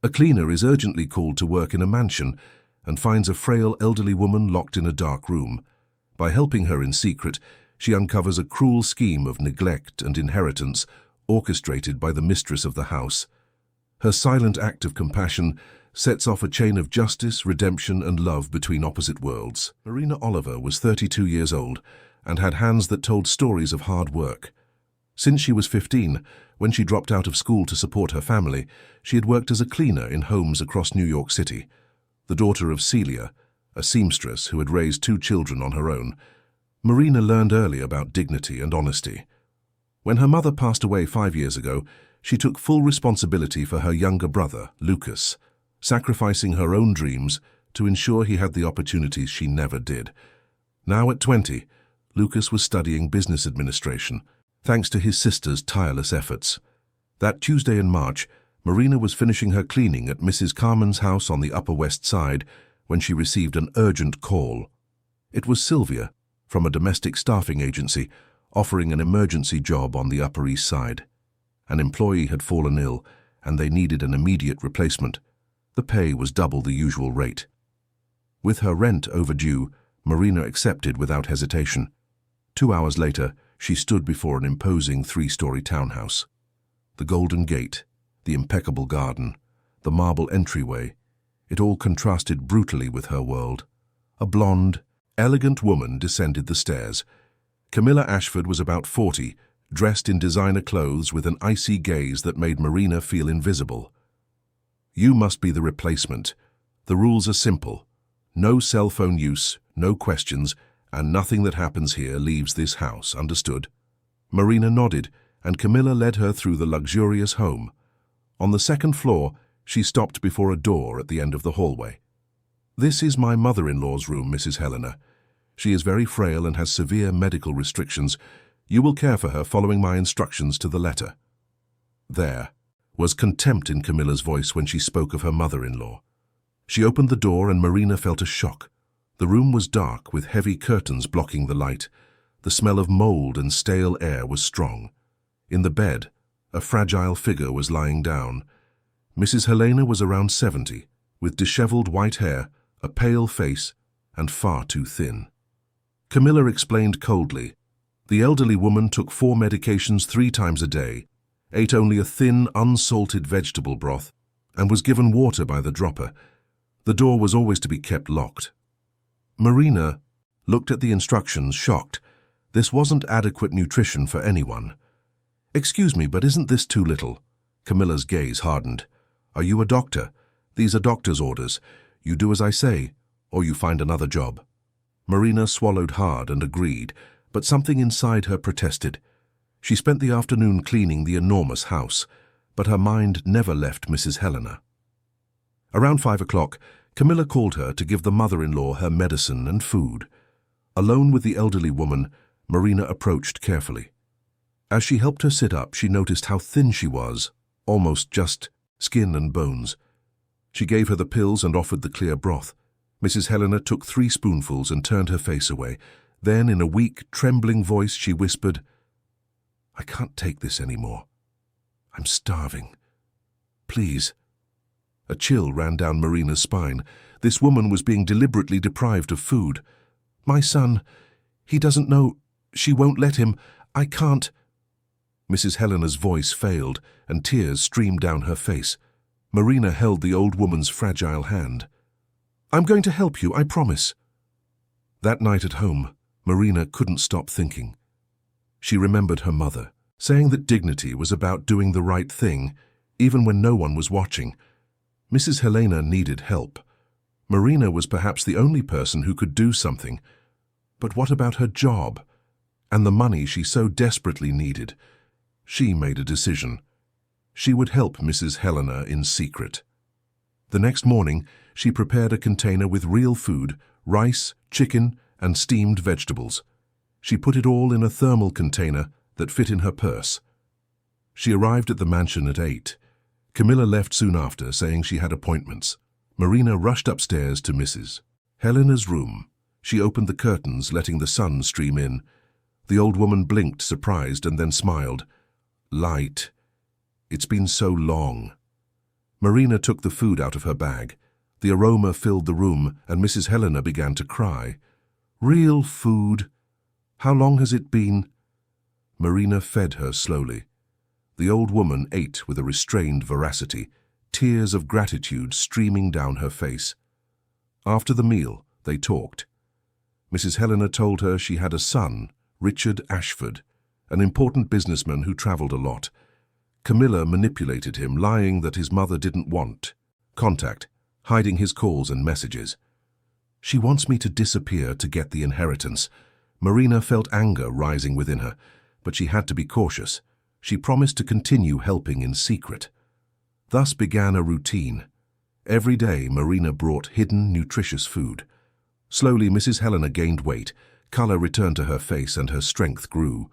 A cleaner is urgently called to work in a mansion and finds a frail elderly woman locked in a dark room. By helping her in secret, she uncovers a cruel scheme of neglect and inheritance orchestrated by the mistress of the house. Her silent act of compassion sets off a chain of justice, redemption, and love between opposite worlds. Marina Oliver was 32 years old and had hands that told stories of hard work. Since she was 15, when she dropped out of school to support her family, she had worked as a cleaner in homes across New York City. The daughter of Celia, a seamstress who had raised 2 children on her own, Marina learned early about dignity and honesty. When her mother passed away 5 years ago, she took full responsibility for her younger brother, Lucas, sacrificing her own dreams to ensure he had the opportunities she never did. Now at 20, Lucas was studying business administration, thanks to his sister's tireless efforts. That Tuesday in March, Marina was finishing her cleaning at Mrs. Carmen's house on the Upper West Side when she received an urgent call. It was Sylvia, from a domestic staffing agency, offering an emergency job on the Upper East Side. An employee had fallen ill, and they needed an immediate replacement. The pay was double the usual rate. With her rent overdue, Marina accepted without hesitation. 2 hours later, she stood before an imposing 3-story townhouse. The golden gate, the impeccable garden, the marble entryway, it all contrasted brutally with her world. A blonde, elegant woman descended the stairs. Camilla Ashford was about 40, dressed in designer clothes with an icy gaze that made Marina feel invisible. "You must be the replacement. The rules are simple. No cell phone use, no questions, and nothing that happens here leaves this house, understood?" Marina nodded, and Camilla led her through the luxurious home. On the 2nd floor, she stopped before a door at the end of the hallway. "This is my mother-in-law's room, Mrs. Helena. She is very frail and has severe medical restrictions. You will care for her following my instructions to the letter." There was contempt in Camilla's voice when she spoke of her mother-in-law. She opened the door and Marina felt a shock. The room was dark, with heavy curtains blocking the light. The smell of mold and stale air was strong. In the bed, a fragile figure was lying down. Mrs. Helena was around 70, with disheveled white hair, a pale face, and far too thin. Camilla explained coldly. The elderly woman took 4 medications 3 times a day, ate only a thin, unsalted vegetable broth, and was given water by the dropper. The door was always to be kept locked. Marina looked at the instructions, shocked. This wasn't adequate nutrition for anyone. "Excuse me, but isn't this too little?" Camilla's gaze hardened. "Are you a doctor? These are doctor's orders. You do as I say, or you find another job." Marina swallowed hard and agreed, but something inside her protested. She spent the afternoon cleaning the enormous house, but her mind never left Mrs. Helena. Around 5 o'clock, Camilla called her to give the mother-in-law her medicine and food. Alone with the elderly woman, Marina approached carefully. As she helped her sit up, she noticed how thin she was, almost just skin and bones. She gave her the pills and offered the clear broth. Mrs. Helena took 3 spoonfuls and turned her face away. Then, in a weak, trembling voice, she whispered, "I can't take this anymore. I'm starving. Please." A chill ran down Marina's spine. This woman was being deliberately deprived of food. "My son, he doesn't know. She won't let him. I can't." Mrs. Helena's voice failed, and tears streamed down her face. Marina held the old woman's fragile hand. "I'm going to help you, I promise." That night at home, Marina couldn't stop thinking. She remembered her mother, saying that dignity was about doing the right thing, even when no one was watching. Mrs. Helena needed help. Marina was perhaps the only person who could do something. But what about her job? And the money she so desperately needed? She made a decision. She would help Mrs. Helena in secret. The next morning, she prepared a container with real food, rice, chicken, and steamed vegetables. She put it all in a thermal container that fit in her purse. She arrived at the mansion at 8. Camilla left soon after, saying she had appointments. Marina rushed upstairs to Mrs. Helena's room. She opened the curtains, letting the sun stream in. The old woman blinked, surprised, and then smiled. "Light. It's been so long." Marina took the food out of her bag. The aroma filled the room, and Mrs. Helena began to cry. "Real food? How long has it been?" Marina fed her slowly. The old woman ate with a restrained voracity, tears of gratitude streaming down her face. After the meal, they talked. Mrs. Helena told her she had a son, Richard Ashford, an important businessman who travelled a lot. Camilla manipulated him, lying that his mother didn't want contact, hiding his calls and messages. "She wants me to disappear to get the inheritance." Marina felt anger rising within her, but she had to be cautious. She promised to continue helping in secret. Thus began a routine. Every day, Marina brought hidden, nutritious food. Slowly, Mrs. Helena gained weight. Colour returned to her face and her strength grew.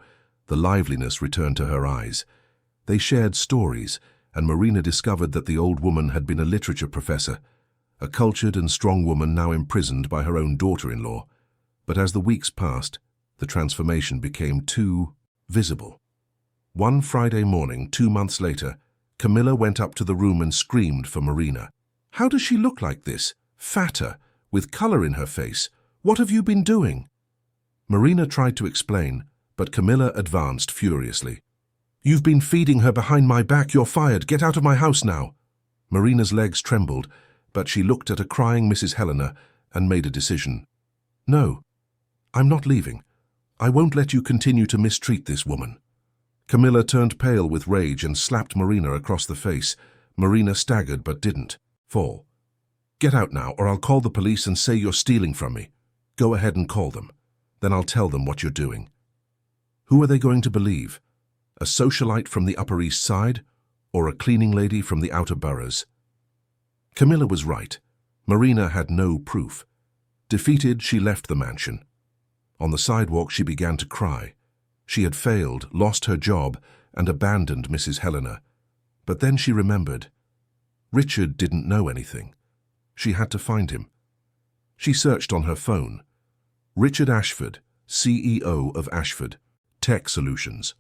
The liveliness returned to her eyes. They shared stories, and Marina discovered that the old woman had been a literature professor, a cultured and strong woman now imprisoned by her own daughter-in-law. But as the weeks passed, the transformation became too visible. One Friday morning, 2 months later, Camilla went up to the room and screamed for Marina. "How does she look like this? Fatter, with colour in her face. What have you been doing?" Marina tried to explain, but Camilla advanced furiously. "You've been feeding her behind my back. You're fired. Get out of my house now." Marina's legs trembled, but she looked at a crying Mrs. Helena and made a decision. "No, I'm not leaving. I won't let you continue to mistreat this woman." Camilla turned pale with rage and slapped Marina across the face. Marina staggered but didn't fall. "Get out now, or I'll call the police and say you're stealing from me." "Go ahead and call them. Then I'll tell them what you're doing." Who are they going to believe? A socialite from the Upper East Side, or a cleaning lady from the outer boroughs? Camilla was right. Marina had no proof. Defeated, she left the mansion. On the sidewalk, she began to cry. She had failed, lost her job, and abandoned Mrs. Helena. But then she remembered. Richard didn't know anything. She had to find him. She searched on her phone. Richard Ashford, CEO of Ashford Tech Solutions.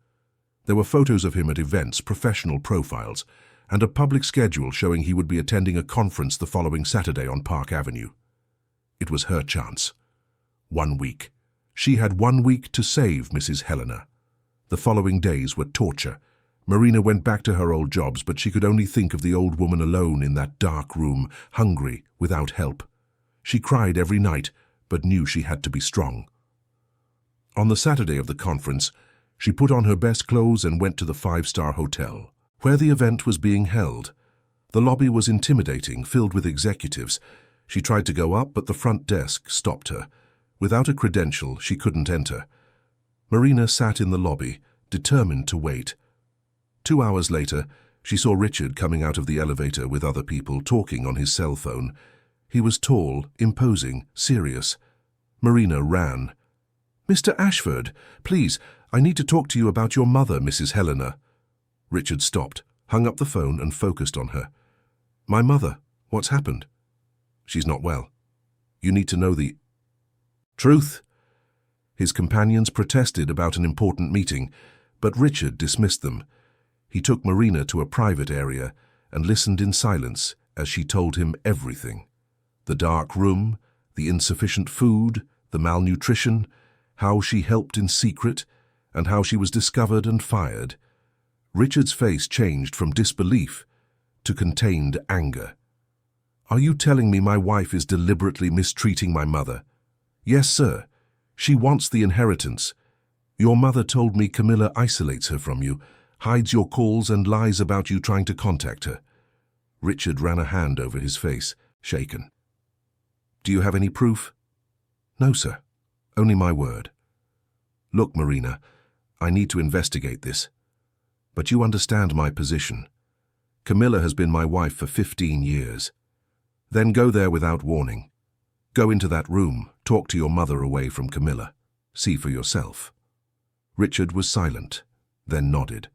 There were photos of him at events, professional profiles, and a public schedule showing he would be attending a conference the following Saturday on Park Avenue. It was her chance. 1 week. She had 1 week to save Mrs. Helena. The following days were torture. Marina went back to her old jobs, but she could only think of the old woman alone in that dark room, hungry, without help. She cried every night, but knew she had to be strong. On the Saturday of the conference, she put on her best clothes and went to the 5-star hotel, where the event was being held. The lobby was intimidating, filled with executives. She tried to go up, but the front desk stopped her. Without a credential, she couldn't enter. Marina sat in the lobby, determined to wait. 2 hours later, she saw Richard coming out of the elevator with other people, talking on his cell phone. He was tall, imposing, serious. Marina ran. "Mr. Ashford, please, I need to talk to you about your mother, Mrs. Helena." Richard stopped, hung up the phone and focused on her. "My mother? What's happened?" "She's not well. You need to know the truth." His companions protested about an important meeting, but Richard dismissed them. He took Marina to a private area and listened in silence as she told him everything. The dark room, the insufficient food, the malnutrition, how she helped in secret, and how she was discovered and fired. Richard's face changed from disbelief to contained anger. "Are you telling me my wife is deliberately mistreating my mother?" "Yes, sir. She wants the inheritance. Your mother told me Camilla isolates her from you, hides your calls and lies about you trying to contact her." Richard ran a hand over his face, shaken. "Do you have any proof?" "No, sir. Only my word." "Look, Marina, I need to investigate this. But you understand my position. Camilla has been my wife for 15 years. Then go there without warning. Go into that room, talk to your mother away from Camilla. See for yourself." Richard was silent, then nodded.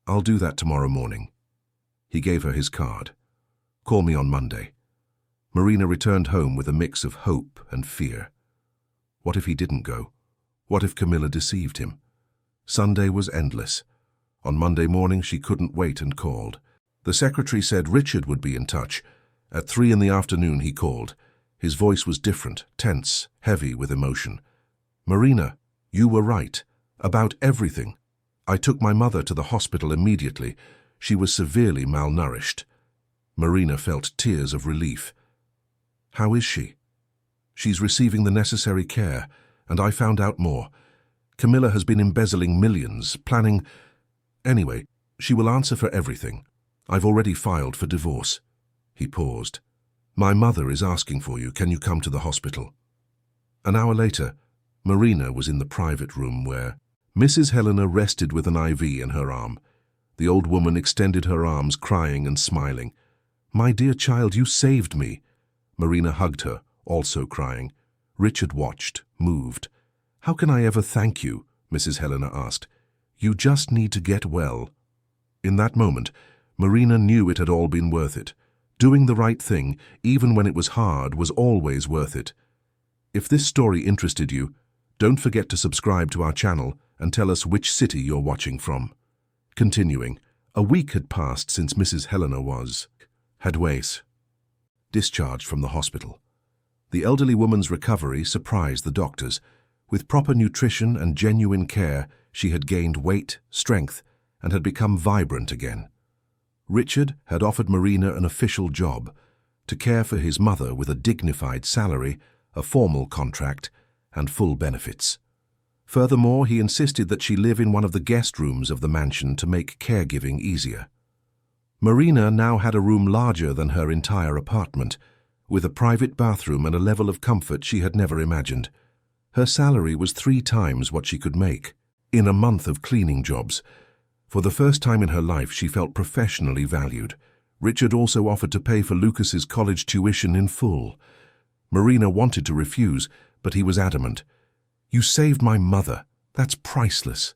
"I'll do that tomorrow morning." He gave her his card. "Call me on Monday." Marina returned home with a mix of hope and fear. What if he didn't go? What if Camilla deceived him? Sunday was endless. On Monday morning she couldn't wait and called. The secretary said Richard would be in touch. At 3 in the afternoon he called. His voice was different, tense, heavy with emotion. "Marina, you were right. About everything. I took my mother to the hospital immediately. She was severely malnourished." Marina felt tears of relief. "How is she?" "She's receiving the necessary care, and I found out more. Camilla has been embezzling millions, planning... Anyway, she will answer for everything. I've already filed for divorce." He paused. "My mother is asking for you. Can you come to the hospital?" An hour later, Marina was in the private room where Mrs. Helena rested with an IV in her arm. The old woman extended her arms, crying and smiling. "My dear child, you saved me." Marina hugged her, also crying. Richard watched, moved. "How can I ever thank you?" Mrs. Helena asked. "You just need to get well." In that moment, Marina knew it had all been worth it. Doing the right thing, even when it was hard, was always worth it. If this story interested you, don't forget to subscribe to our channel and tell us which city you're watching from. Continuing, a week had passed since Mrs. Helena had discharged from the hospital. The elderly woman's recovery surprised the doctors. With proper nutrition and genuine care, she had gained weight, strength, and had become vibrant again. Richard had offered Marina an official job, to care for his mother with a dignified salary, a formal contract, and full benefits. Furthermore, he insisted that she live in one of the guest rooms of the mansion to make caregiving easier. Marina now had a room larger than her entire apartment, with a private bathroom and a level of comfort she had never imagined. Her salary was 3 times what she could make in a month of cleaning jobs. For the first time in her life, she felt professionally valued. Richard also offered to pay for Lucas's college tuition in full. Marina wanted to refuse, but he was adamant. "You saved my mother. That's priceless."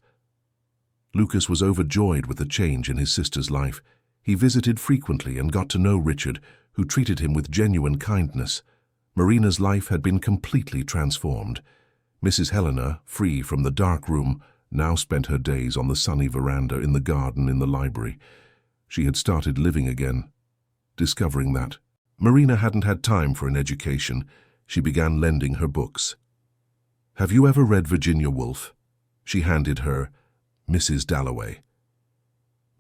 Lucas was overjoyed with the change in his sister's life. He visited frequently and got to know Richard, who treated him with genuine kindness. Marina's life had been completely transformed. Mrs. Helena, free from the dark room, now spent her days on the sunny veranda, in the garden, in the library. She had started living again. Discovering that Marina hadn't had time for an education, she began lending her books. "Have you ever read Virginia Woolf?" She handed her Mrs. Dalloway.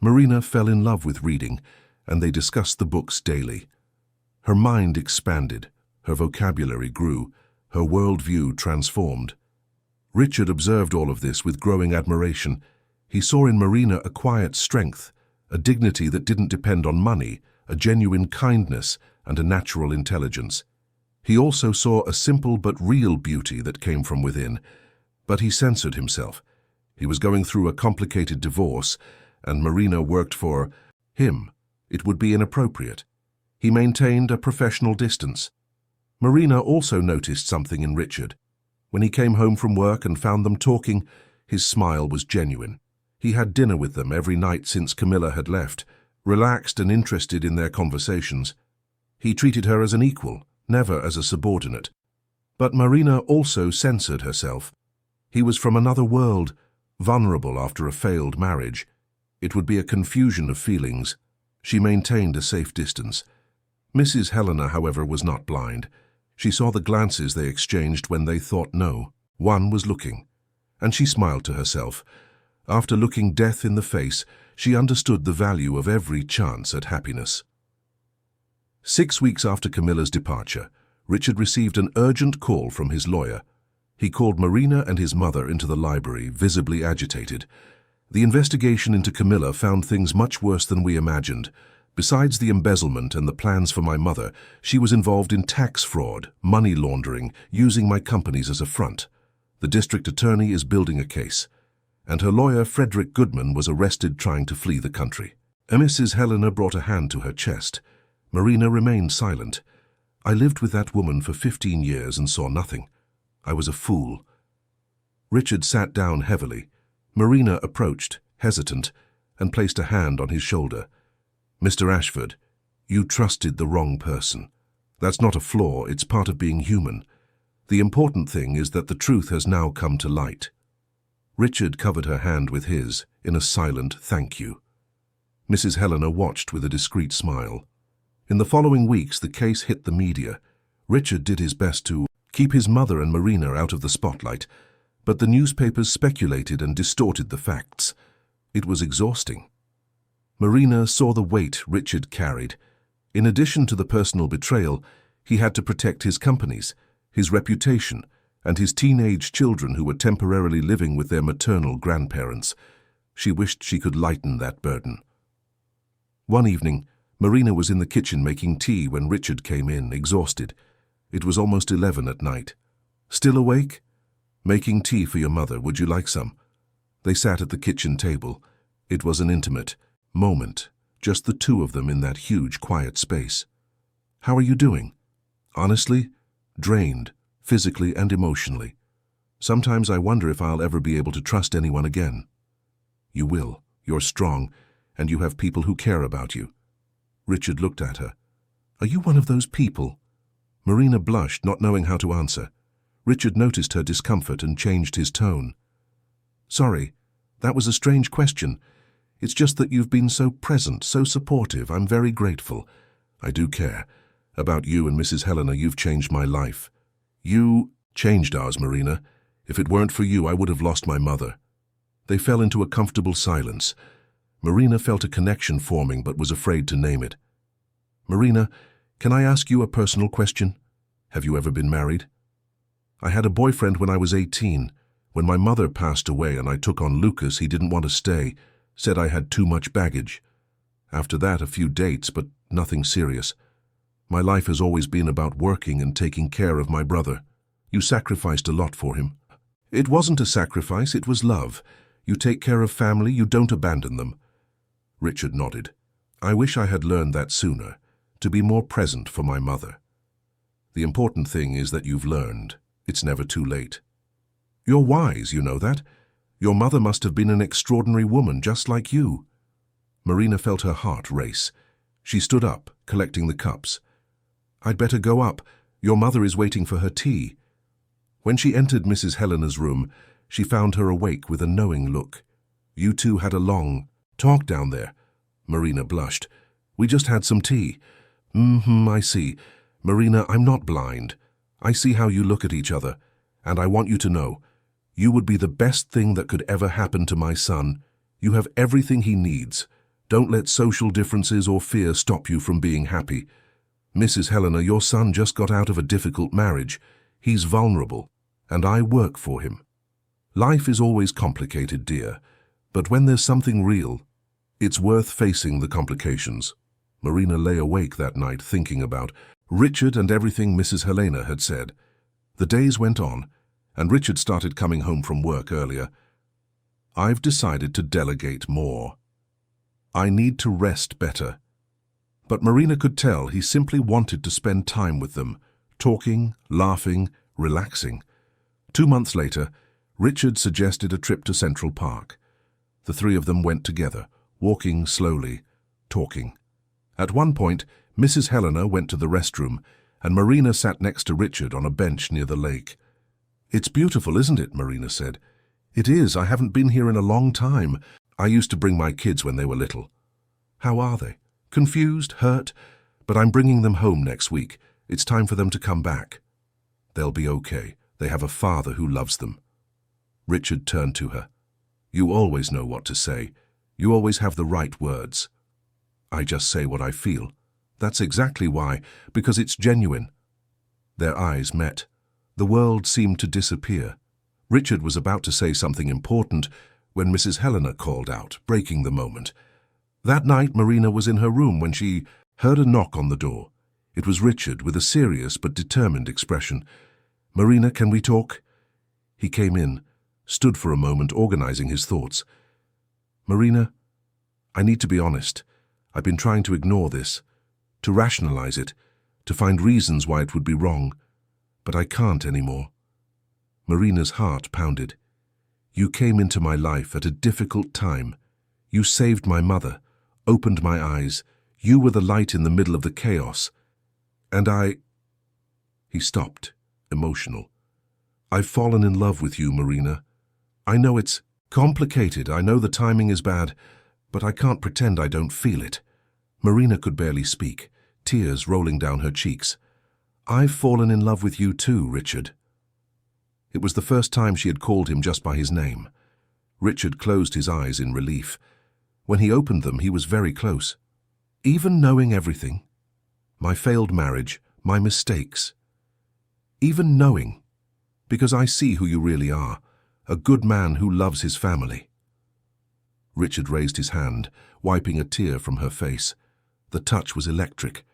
Marina fell in love with reading, and they discussed the books daily. Her mind expanded, her vocabulary grew, her worldview transformed. Richard observed all of this with growing admiration. He saw in Marina a quiet strength, a dignity that didn't depend on money, a genuine kindness, and a natural intelligence. He also saw a simple but real beauty that came from within. But he censored himself. He was going through a complicated divorce, and Marina worked for him. It would be inappropriate. He maintained a professional distance. Marina also noticed something in Richard. When he came home from work and found them talking, his smile was genuine. He had dinner with them every night since Camilla had left, relaxed and interested in their conversations. He treated her as an equal, never as a subordinate. But Marina also censored herself. He was from another world, vulnerable after a failed marriage. It would be a confusion of feelings. She maintained a safe distance. Mrs. Helena, however, was not blind. She saw the glances they exchanged when they thought no. One was looking, and she smiled to herself. After looking death in the face, she understood the value of every chance at happiness. 6 weeks after Camilla's departure, Richard received an urgent call from his lawyer. He called Marina and his mother into the library, visibly agitated. The investigation into Camilla found things much worse than we imagined. Besides the embezzlement and the plans for my mother, she was involved in tax fraud, money laundering, using my companies as a front. The district attorney is building a case, and her lawyer, Frederick Goodman, was arrested trying to flee the country. Mrs. Helena brought a hand to her chest. Marina remained silent. "I lived with that woman for 15 years and saw nothing. I was a fool." Richard sat down heavily. Marina approached, hesitant, and placed a hand on his shoulder. "Mr. Ashford, you trusted the wrong person. That's not a flaw, it's part of being human. The important thing is that the truth has now come to light." Richard covered her hand with his, in a silent thank you. Mrs. Helena watched with a discreet smile. In the following weeks, the case hit the media. Richard did his best to keep his mother and Marina out of the spotlight, but the newspapers speculated and distorted the facts. It was exhausting. Marina saw the weight Richard carried. In addition to the personal betrayal, he had to protect his companies, his reputation, and his teenage children who were temporarily living with their maternal grandparents. She wished she could lighten that burden. One evening, Marina was in the kitchen making tea when Richard came in, exhausted. It was almost 11 at night. "Still awake? Making tea for your mother. Would you like some?" They sat at the kitchen table. It was an intimate moment, just the two of them in that huge, quiet space. "How are you doing?" "Honestly, drained, physically and emotionally. Sometimes I wonder if I'll ever be able to trust anyone again." "You will. You're strong, and you have people who care about you." Richard looked at her. "Are you one of those people?" Marina blushed, not knowing how to answer. Richard noticed her discomfort and changed his tone. "Sorry, that was a strange question. It's just that you've been so present, so supportive. I'm very grateful. I do care. About you and Mrs. Helena, you've changed my life." "You changed ours, Marina. If it weren't for you, I would have lost my mother." They fell into a comfortable silence. Marina felt a connection forming but was afraid to name it. "Marina, can I ask you a personal question? Have you ever been married?" "I had a boyfriend when I was 18. When my mother passed away and I took on Lucas, he didn't want to stay, said I had too much baggage. After that, a few dates, but nothing serious. My life has always been about working and taking care of my brother. You sacrificed a lot for him." "It wasn't a sacrifice, it was love. You take care of family, you don't abandon them." Richard nodded. "I wish I had learned that sooner, to be more present for my mother. The important thing is that you've learned. It's never too late. You're wise, you know that. Your mother must have been an extraordinary woman, just like you." Marina felt her heart race. She stood up, collecting the cups. "I'd better go up. Your mother is waiting for her tea." When she entered Mrs. Helena's room, she found her awake with a knowing look. "You two had a long talk down there." Marina blushed. "We just had some tea." I see. Marina, I'm not blind. I see how you look at each other, and I want you to know, you would be the best thing that could ever happen to my son. You have everything he needs. Don't let social differences or fear stop you from being happy. Mrs. Helena, your son just got out of a difficult marriage. He's vulnerable, and I work for him. Life is always complicated, dear, but when there's something real, it's worth facing the complications." Marina lay awake that night thinking about Richard and everything Mrs. Helena had said. The days went on, and Richard started coming home from work earlier. "I've decided to delegate more. I need to rest better." But Marina could tell he simply wanted to spend time with them, talking, laughing, relaxing. 2 months later, Richard suggested a trip to Central Park. The three of them went together, walking slowly, talking. At one point, Mrs. Helena went to the restroom, and Marina sat next to Richard on a bench near the lake. "It's beautiful, isn't it?" Marina said. "It is. I haven't been here in a long time. I used to bring my kids when they were little." "How are they?" "Confused, hurt, but I'm bringing them home next week. It's time for them to come back." "They'll be okay. They have a father who loves them." Richard turned to her. "You always know what to say. You always have the right words." "I just say what I feel." "That's exactly why, because it's genuine." Their eyes met. The world seemed to disappear. Richard was about to say something important when Mrs. Helena called out, breaking the moment. That night, Marina was in her room when she heard a knock on the door. It was Richard with a serious but determined expression. "Marina, can we talk?" He came in, stood for a moment, organizing his thoughts. "Marina, I need to be honest. I've been trying to ignore this, to rationalize it, to find reasons why it would be wrong, but I can't anymore." Marina's heart pounded. "You came into my life at a difficult time. You saved my mother, opened my eyes. You were the light in the middle of the chaos. And I—" He stopped, emotional. "I've fallen in love with you, Marina. I know it's complicated. I know the timing is bad. But I can't pretend I don't feel it. Marina could barely speak, tears rolling down her cheeks. I've fallen in love with you too, Richard. It was the first time she had called him just by his name. Richard closed his eyes in relief. When he opened them, he was very close. Even knowing everything, my failed marriage, my mistakes. Even knowing, because I see who you really are, a good man who loves his family. Richard raised his hand, wiping a tear from her face. The touch was electric.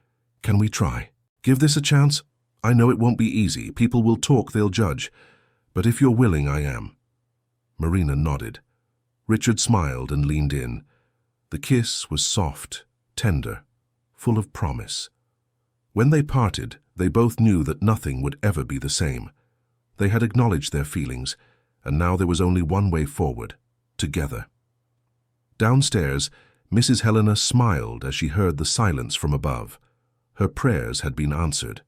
Can we try? Give this a chance? I know it won't be easy. People will talk, they'll judge. But if you're willing, I am. Marina nodded. Richard smiled and leaned in. The kiss was soft, tender, full of promise. When they parted, they both knew that nothing would ever be the same. They had acknowledged their feelings, and now there was only one way forward, together. Downstairs, Mrs. Helena smiled as she heard the silence from above. Her prayers had been answered.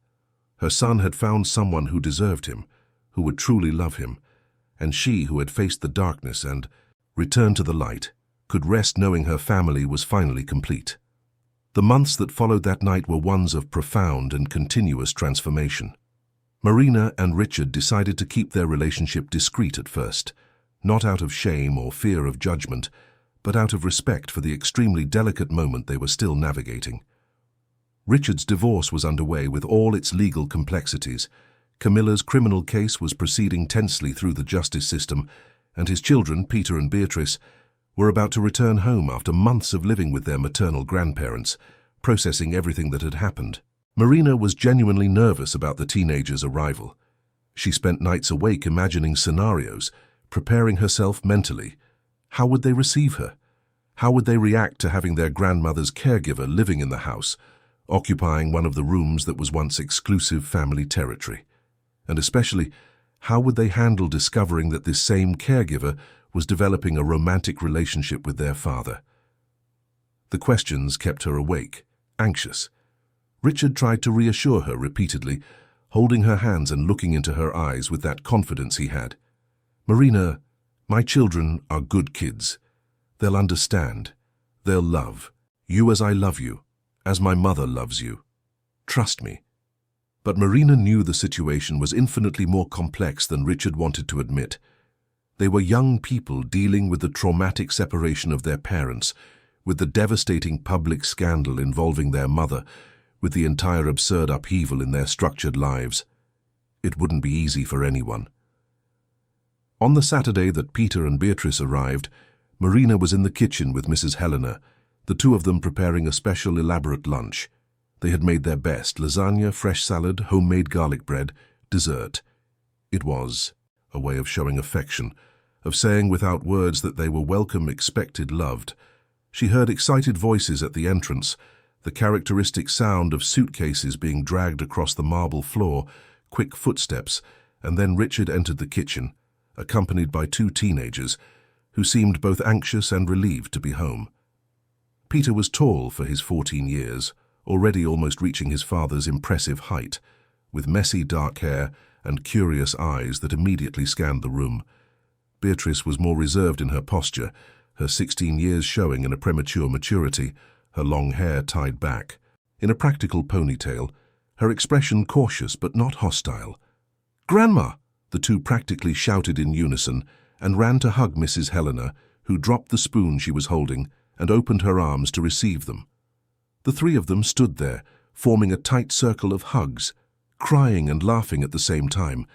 Her son had found someone who deserved him, who would truly love him, and she, who had faced the darkness and returned to the light, could rest knowing her family was finally complete. The months that followed that night were ones of profound and continuous transformation. Marina and Richard decided to keep their relationship discreet at first, not out of shame or fear of judgment, but out of respect for the extremely delicate moment they were still navigating. Richard's divorce was underway with all its legal complexities. Camilla's criminal case was proceeding tensely through the justice system, and his children, Peter and Beatrice, were about to return home after months of living with their maternal grandparents, processing everything that had happened. Marina was genuinely nervous about the teenagers' arrival. She spent nights awake imagining scenarios, preparing herself mentally. How would they receive her? How would they react to having their grandmother's caregiver living in the house, occupying one of the rooms that was once exclusive family territory? And especially, how would they handle discovering that this same caregiver was developing a romantic relationship with their father? The questions kept her awake, anxious. Richard tried to reassure her repeatedly, holding her hands and looking into her eyes with that confidence he had. Marina, my children are good kids. They'll understand. They'll love you as I love you, as my mother loves you. Trust me. But Marina knew the situation was infinitely more complex than Richard wanted to admit. They were young people dealing with the traumatic separation of their parents, with the devastating public scandal involving their mother, with the entire absurd upheaval in their structured lives. It wouldn't be easy for anyone. On the Saturday that Peter and Beatrice arrived, Marina was in the kitchen with Mrs. Helena, the two of them preparing a special elaborate lunch. They had made their best: lasagna, fresh salad, homemade garlic bread, dessert. It was a way of showing affection, of saying without words that they were welcome, expected, loved. She heard excited voices at the entrance, the characteristic sound of suitcases being dragged across the marble floor, quick footsteps, and then Richard entered the kitchen, accompanied by two teenagers, who seemed both anxious and relieved to be home. Peter was tall for his 14 years, already almost reaching his father's impressive height, with messy dark hair and curious eyes that immediately scanned the room. Beatrice was more reserved in her posture, her 16 years showing in a premature maturity, her long hair tied back. In a practical ponytail, her expression cautious but not hostile. "Grandma!" the two practically shouted in unison and ran to hug Mrs. Helena, who dropped the spoon she was holding and opened her arms to receive them. The three of them stood there, forming a tight circle of hugs, crying and laughing at the same time,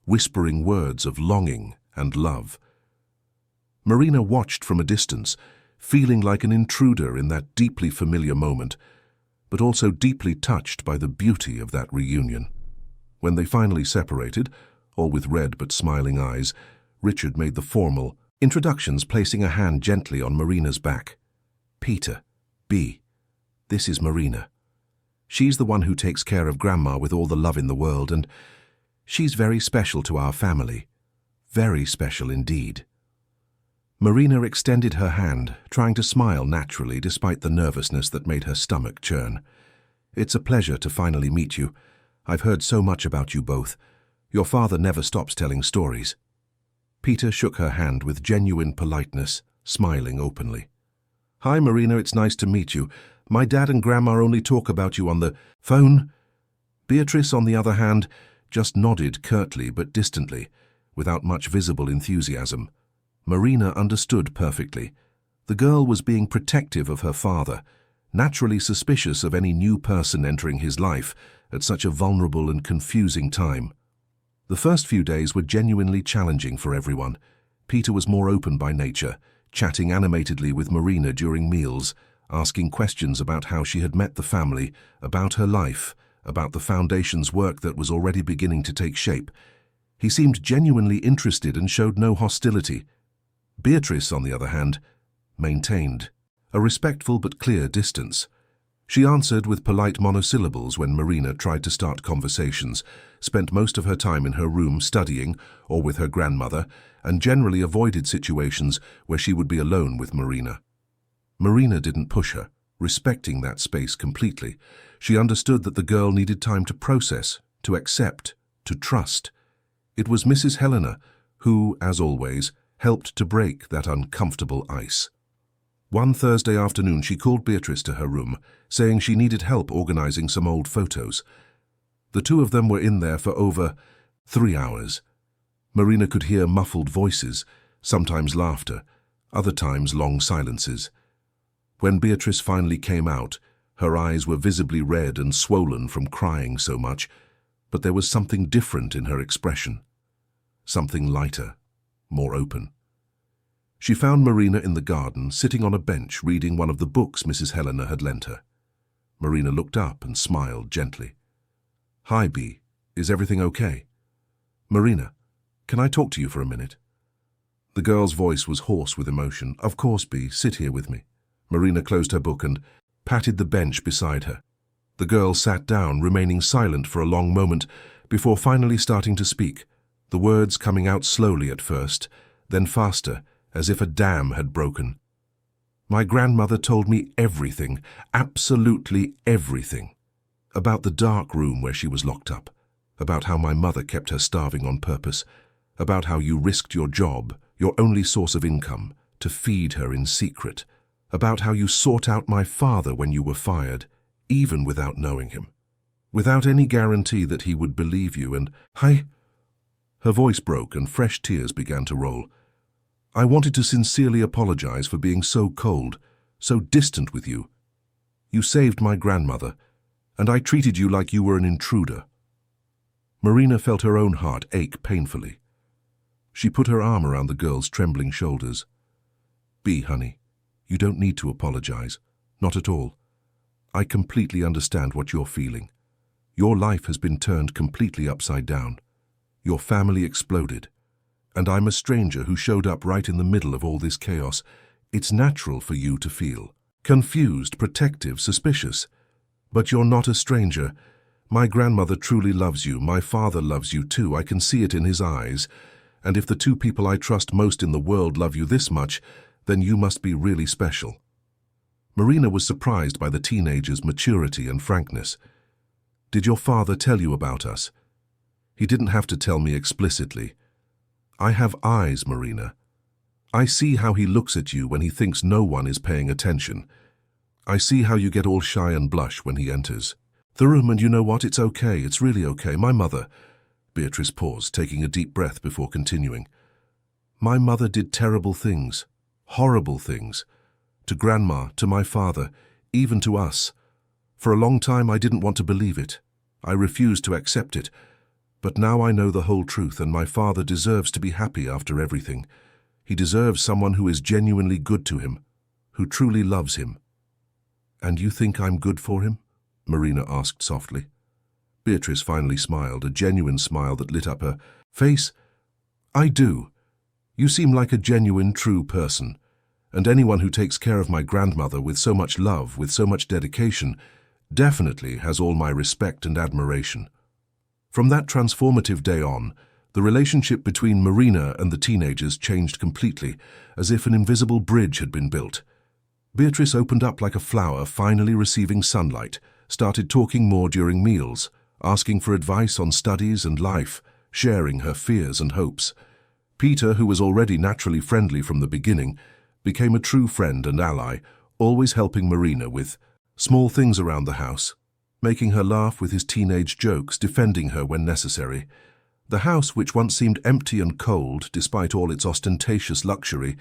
whispering words of longing and love. Marina watched from a distance, feeling like an intruder in that deeply familiar moment, but also deeply touched by the beauty of that reunion. When they finally separated, all with red but smiling eyes, Richard made the formal introductions, placing a hand gently on Marina's back. "Peter, B. This is Marina. She's the one who takes care of Grandma with all the love in the world, and she's very special to our family. Very special indeed." Marina extended her hand, trying to smile naturally despite the nervousness that made her stomach churn. "It's a pleasure to finally meet you. I've heard so much about you both. Your father never stops telling stories." Peter shook her hand with genuine politeness, smiling openly. "Hi, Marina, it's nice to meet you. My dad and Grandma only talk about you on the phone." Beatrice, on the other hand, just nodded curtly but distantly, without much visible enthusiasm. Marina understood perfectly. The girl was being protective of her father, naturally suspicious of any new person entering his life at such a vulnerable and confusing time. The first few days were genuinely challenging for everyone. Peter was more open by nature, chatting animatedly with Marina during meals, asking questions about how she had met the family, about her life, about the foundation's work that was already beginning to take shape. He seemed genuinely interested and showed no hostility. Beatrice, on the other hand, maintained a respectful but clear distance. She answered with polite monosyllables when Marina tried to start conversations, spent most of her time in her room studying or with her grandmother, and generally avoided situations where she would be alone with Marina. Marina didn't push her, respecting that space completely. She understood that the girl needed time to process, to accept, to trust. It was Mrs. Helena who, as always, helped to break that uncomfortable ice. One Thursday afternoon she called Beatrice to her room, saying she needed help organizing some old photos. The two of them were in there for over 3 hours. Marina could hear muffled voices, sometimes laughter, other times long silences. When Beatrice finally came out, her eyes were visibly red and swollen from crying so much, but there was something different in her expression. Something lighter, more open. She found Marina in the garden, sitting on a bench reading one of the books Mrs. Helena had lent her. Marina looked up and smiled gently. "Hi, Bea. Is everything okay?" "Marina, can I talk to you for a minute?" The girl's voice was hoarse with emotion. "Of course, Bea. Sit here with me." Marina closed her book and patted the bench beside her. The girl sat down, remaining silent for a long moment before finally starting to speak, the words coming out slowly at first, then faster, as if a dam had broken. "My grandmother told me everything, absolutely everything. About the dark room where she was locked up, about how my mother kept her starving on purpose, about how you risked your job, your only source of income, to feed her in secret, about how you sought out my father when you were fired, even without knowing him, without any guarantee that he would believe you, and Her voice broke and fresh tears began to roll. "I wanted to sincerely apologize for being so cold, so distant with you. You saved my grandmother, and I treated you like you were an intruder." Marina felt her own heart ache painfully. She put her arm around the girl's trembling shoulders. "Bea, honey, you don't need to apologize. Not at all. I completely understand what you're feeling. Your life has been turned completely upside down. Your family exploded. And I'm a stranger who showed up right in the middle of all this chaos. It's natural for you to feel confused, protective, suspicious. But you're not a stranger. My grandmother truly loves you. My father loves you too. I can see it in his eyes. And if the two people I trust most in the world love you this much, then you must be really special." Marina was surprised by the teenager's maturity and frankness. "Did your father tell you about us?" "He didn't have to tell me explicitly. I have eyes, Marina. I see how he looks at you when he thinks no one is paying attention. I see how you get all shy and blush when he enters the room, and you know what? It's okay. It's really okay. My mother—" Beatrice paused, taking a deep breath before continuing. "My mother did terrible things, horrible things, to Grandma, to my father, even to us. For a long time I didn't want to believe it. I refused to accept it. But now I know the whole truth, and my father deserves to be happy after everything. He deserves someone who is genuinely good to him, who truly loves him." "And you think I'm good for him?" Marina asked softly. Beatrice finally smiled, a genuine smile that lit up her face. "I do. You seem like a genuine, true person. And anyone who takes care of my grandmother with so much love, with so much dedication, definitely has all my respect and admiration." From that transformative day on, the relationship between Marina and the teenagers changed completely, as if an invisible bridge had been built. Beatrice opened up like a flower finally receiving sunlight, started talking more during meals, asking for advice on studies and life, sharing her fears and hopes. Peter, who was already naturally friendly from the beginning, became a true friend and ally, always helping Marina with small things around the house, making her laugh with his teenage jokes, defending her when necessary. The house, which once seemed empty and cold despite all its ostentatious luxury,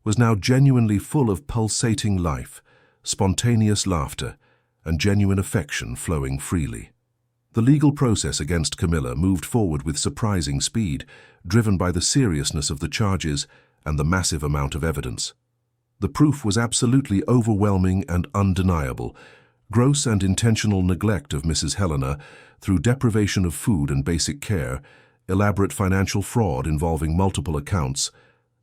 was now genuinely full of pulsating life, spontaneous laughter, and genuine affection flowing freely. The legal process against Camilla moved forward with surprising speed, driven by the seriousness of the charges and the massive amount of evidence. The proof was absolutely overwhelming and undeniable. Gross and intentional neglect of Mrs. Helena through deprivation of food and basic care, elaborate financial fraud involving multiple accounts,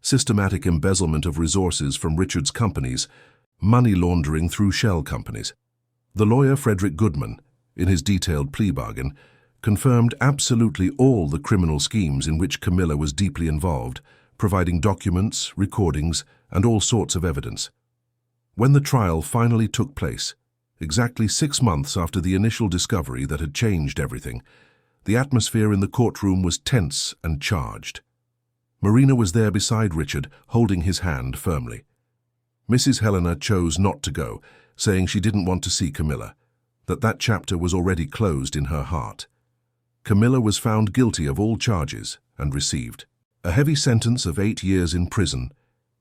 systematic embezzlement of resources from Richard's companies, money laundering through shell companies. The lawyer Frederick Goodman, in his detailed plea bargain, confirmed absolutely all the criminal schemes in which Camilla was deeply involved, providing documents, recordings, and all sorts of evidence. When the trial finally took place, exactly 6 months after the initial discovery that had changed everything, the atmosphere in the courtroom was tense and charged. Marina was there beside Richard, holding his hand firmly. Mrs. Helena chose not to go, saying she didn't want to see Camilla, that chapter was already closed in her heart. Camilla was found guilty of all charges and received a heavy sentence of 8 years in prison,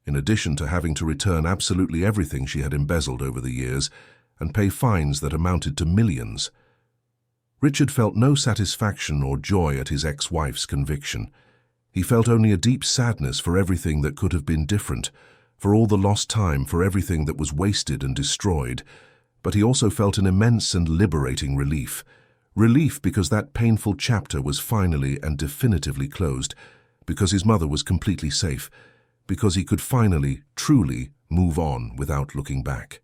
in addition to having to return absolutely everything she had embezzled over the years and pay fines that amounted to millions. Richard felt no satisfaction or joy at his ex-wife's conviction. He felt only a deep sadness for everything that could have been different, for all the lost time, for everything that was wasted and destroyed. But he also felt an immense and liberating relief. Relief because that painful chapter was finally and definitively closed, because his mother was completely safe, because he could finally, truly move on without looking back.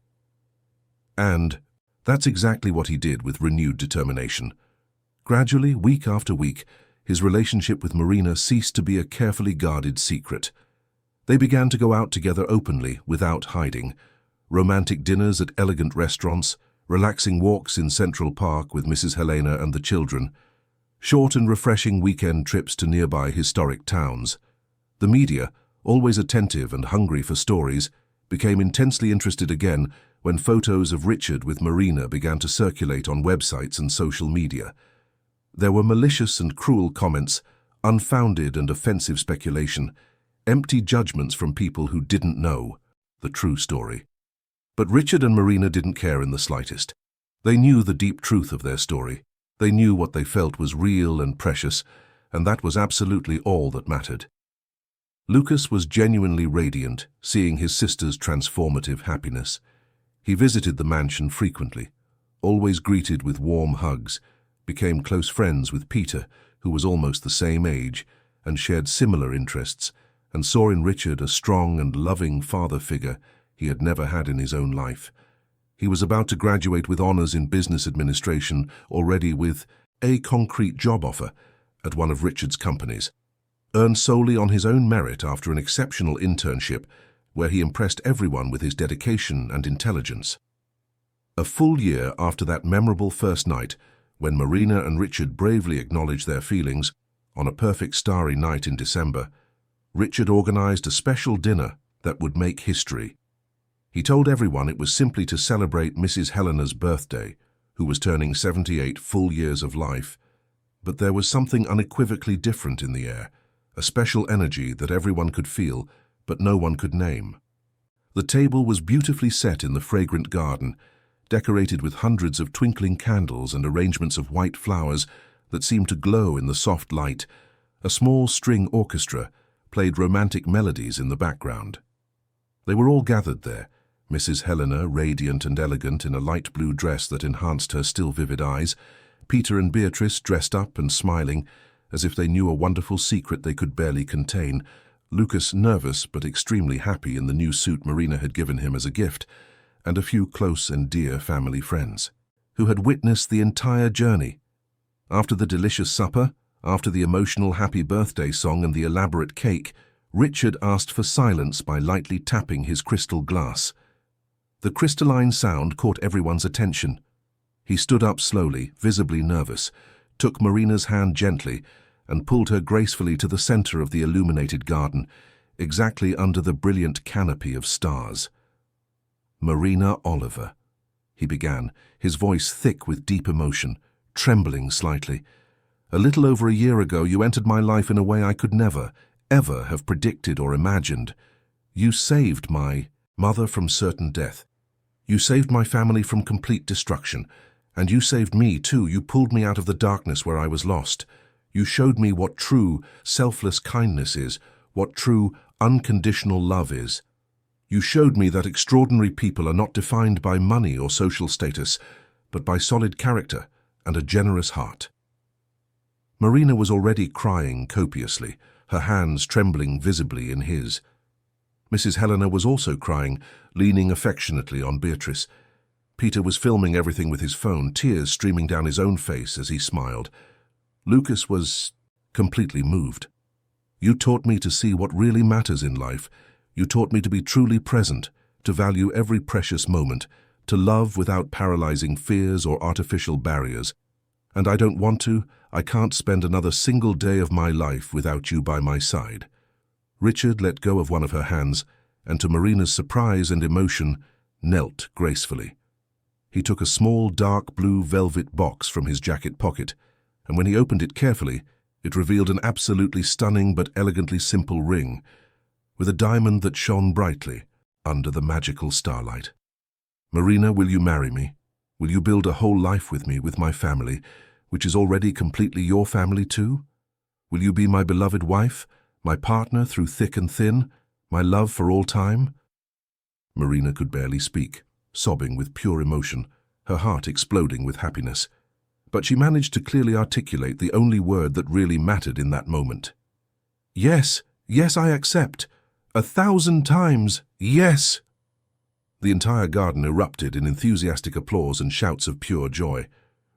And that's exactly what he did with renewed determination. Gradually, week after week, his relationship with Marina ceased to be a carefully guarded secret. They began to go out together openly, without hiding. Romantic dinners at elegant restaurants, relaxing walks in Central Park with Mrs. Helena and the children, short and refreshing weekend trips to nearby historic towns. The media, always attentive and hungry for stories, became intensely interested again when photos of Richard with Marina began to circulate on websites and social media. There were malicious and cruel comments, unfounded and offensive speculation, empty judgments from people who didn't know the true story. But Richard and Marina didn't care in the slightest. They knew the deep truth of their story. They knew what they felt was real and precious, and that was absolutely all that mattered. Lucas was genuinely radiant, seeing his sister's transformative happiness. He visited the mansion frequently, always greeted with warm hugs, became close friends with Peter, who was almost the same age, and shared similar interests, and saw in Richard a strong and loving father figure he had never had in his own life. He was about to graduate with honors in business administration, already with a concrete job offer at one of Richard's companies, earned solely on his own merit after an exceptional internship where he impressed everyone with his dedication and intelligence. A full year after that memorable first night, when Marina and Richard bravely acknowledged their feelings, on a perfect starry night in December, Richard organized a special dinner that would make history. He told everyone it was simply to celebrate Mrs. Helena's birthday, who was turning 78 full years of life. But there was something unequivocally different in the air, a special energy that everyone could feel, but no one could name. The table was beautifully set in the fragrant garden, decorated with hundreds of twinkling candles and arrangements of white flowers that seemed to glow in the soft light. A small string orchestra played romantic melodies in the background. They were all gathered there, Mrs. Helena radiant and elegant in a light blue dress that enhanced her still vivid eyes, Peter and Beatrice dressed up and smiling, as if they knew a wonderful secret they could barely contain, Lucas nervous but extremely happy in the new suit Marina had given him as a gift, and a few close and dear family friends, who had witnessed the entire journey. After the delicious supper, after the emotional happy birthday song and the elaborate cake, Richard asked for silence by lightly tapping his crystal glass. The crystalline sound caught everyone's attention. He stood up slowly, visibly nervous, took Marina's hand gently, and pulled her gracefully to the center of the illuminated garden, exactly under the brilliant canopy of stars. "Marina Oliver," he began, his voice thick with deep emotion, trembling slightly. "A little over a year ago, you entered my life in a way I could never, ever have predicted or imagined. You saved my mother from certain death. You saved my family from complete destruction. And you saved me, too. You pulled me out of the darkness where I was lost. You showed me what true, selfless kindness is, what true, unconditional love is. You showed me that extraordinary people are not defined by money or social status, but by solid character and a generous heart." Marina was already crying copiously, her hands trembling visibly in his. Mrs. Helena was also crying, leaning affectionately on Beatrice. Peter was filming everything with his phone, tears streaming down his own face as he smiled. Lucas was completely moved. "You taught me to see what really matters in life. You taught me to be truly present, to value every precious moment, to love without paralyzing fears or artificial barriers. And I can't spend another single day of my life without you by my side." Richard let go of one of her hands, and to Marina's surprise and emotion, knelt gracefully. He took a small dark blue velvet box from his jacket pocket, and when he opened it carefully, it revealed an absolutely stunning but elegantly simple ring, with a diamond that shone brightly under the magical starlight. "Marina, will you marry me? Will you build a whole life with me, with my family, which is already completely your family too? Will you be my beloved wife, my partner through thick and thin, my love for all time?" Marina could barely speak, sobbing with pure emotion, her heart exploding with happiness. But she managed to clearly articulate the only word that really mattered in that moment. "Yes, yes, I accept. 1,000 times, yes!" The entire garden erupted in enthusiastic applause and shouts of pure joy.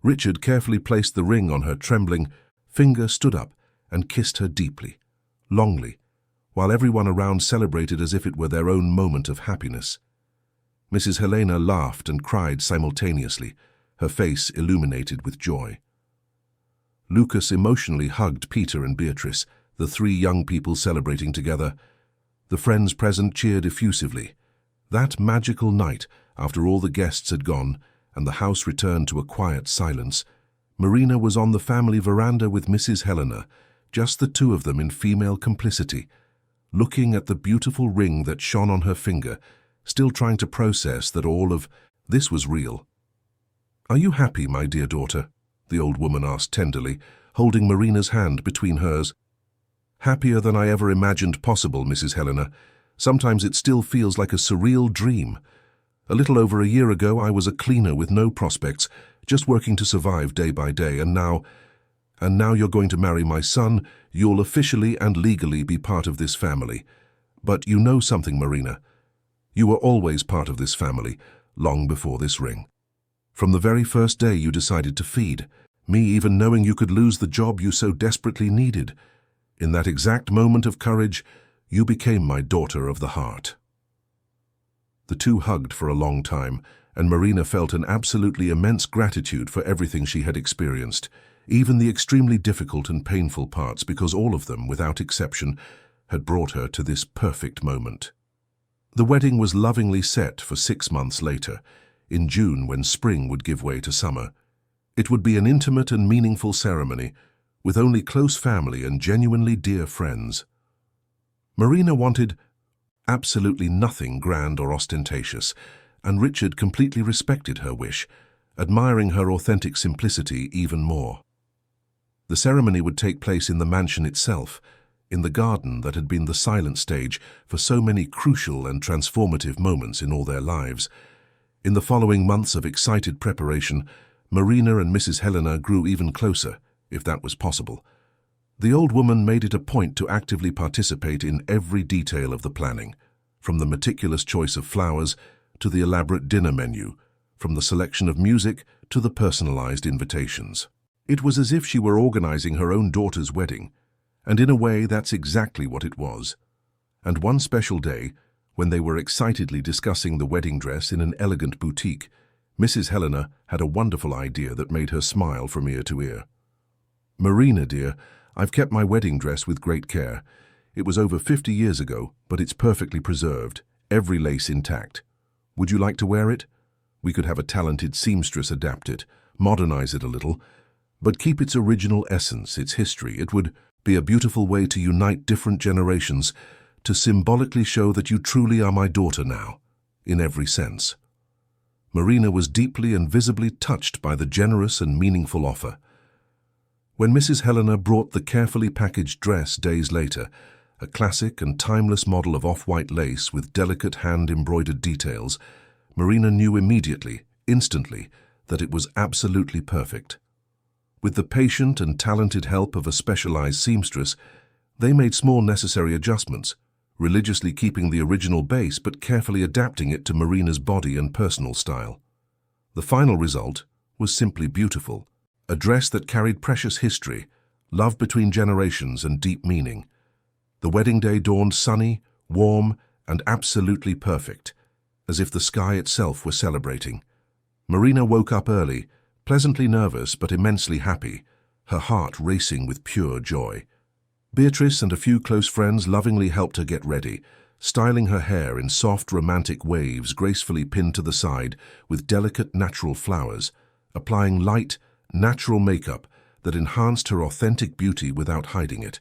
Richard carefully placed the ring on her trembling finger, stood up, and kissed her deeply, longly, while everyone around celebrated as if it were their own moment of happiness. Mrs. Helena laughed and cried simultaneously, her face illuminated with joy. Lucas emotionally hugged Peter and Beatrice, the three young people celebrating together. The friends present cheered effusively. That magical night, after all the guests had gone and the house returned to a quiet silence, Marina was on the family veranda with Mrs. Helena, just the two of them in female complicity, looking at the beautiful ring that shone on her finger, still trying to process that all of this was real. "Are you happy, my dear daughter?" the old woman asked tenderly, holding Marina's hand between hers. "Happier than I ever imagined possible, Mrs. Helena. Sometimes it still feels like a surreal dream. A little over a year ago, I was a cleaner with no prospects, just working to survive day by day, and now you're going to marry my son. You'll officially and legally be part of this family. But you know something, Marina. You were always part of this family, long before this ring. From the very first day you decided to feed, me even knowing you could lose the job you so desperately needed. In that exact moment of courage, you became my daughter of the heart." The two hugged for a long time, and Marina felt an absolutely immense gratitude for everything she had experienced, even the extremely difficult and painful parts, because all of them, without exception, had brought her to this perfect moment. The wedding was lovingly set for 6 months later, in June, when spring would give way to summer. It would be an intimate and meaningful ceremony, with only close family and genuinely dear friends. Marina wanted absolutely nothing grand or ostentatious, and Richard completely respected her wish, admiring her authentic simplicity even more. The ceremony would take place in the mansion itself, in the garden that had been the silent stage for so many crucial and transformative moments in all their lives. In the following months of excited preparation, Marina and Mrs. Helena grew even closer, if that was possible. The old woman made it a point to actively participate in every detail of the planning, from the meticulous choice of flowers to the elaborate dinner menu, from the selection of music to the personalized invitations. It was as if she were organizing her own daughter's wedding, and in a way that's exactly what it was. And one special day, when they were excitedly discussing the wedding dress in an elegant boutique, Mrs. Helena had a wonderful idea that made her smile from ear to ear. "Marina, dear, I've kept my wedding dress with great care. It was over 50 years ago, but it's perfectly preserved, every lace intact. Would you like to wear it? We could have a talented seamstress adapt it, modernize it a little, but keep its original essence, its history. It would be a beautiful way to unite different generations, to symbolically show that you truly are my daughter now, in every sense. Marina was deeply and visibly touched by the generous and meaningful offer. When Mrs. Helena brought the carefully packaged dress days later, a classic and timeless model of off-white lace with delicate hand-embroidered details, Marina knew immediately, instantly, that it was absolutely perfect. With the patient and talented help of a specialized seamstress, they made small necessary adjustments, religiously keeping the original base but carefully adapting it to Marina's body and personal style. The final result was simply beautiful, a dress that carried precious history, love between generations, and deep meaning. The wedding day dawned sunny, warm, and absolutely perfect, as if the sky itself were celebrating. Marina woke up early, pleasantly nervous but immensely happy, her heart racing with pure joy. Beatrice and a few close friends lovingly helped her get ready, styling her hair in soft, romantic waves gracefully pinned to the side with delicate natural flowers, applying light, natural makeup that enhanced her authentic beauty without hiding it.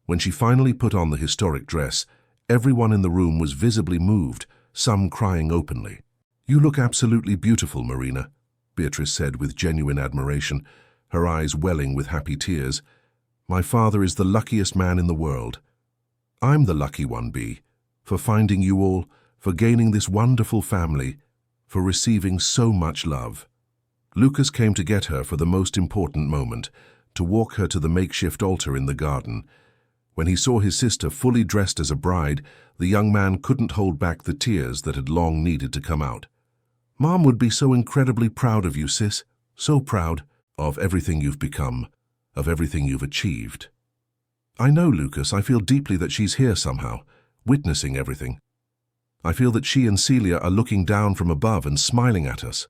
When she finally put on the historic dress, everyone in the room was visibly moved, some crying openly. "You look absolutely beautiful, Marina," Beatrice said with genuine admiration, her eyes welling with happy tears. "My father is the luckiest man in the world. I'm the lucky one, Bea, for finding you all, for gaining this wonderful family, for receiving so much love." Lucas came to get her for the most important moment, to walk her to the makeshift altar in the garden. When he saw his sister fully dressed as a bride, the young man couldn't hold back the tears that had long needed to come out. "Mom would be so incredibly proud of you, sis, so proud of everything you've become, of everything you've achieved." "I know, Lucas. I feel deeply that she's here somehow, witnessing everything. I feel that she and Celia are looking down from above and smiling at us."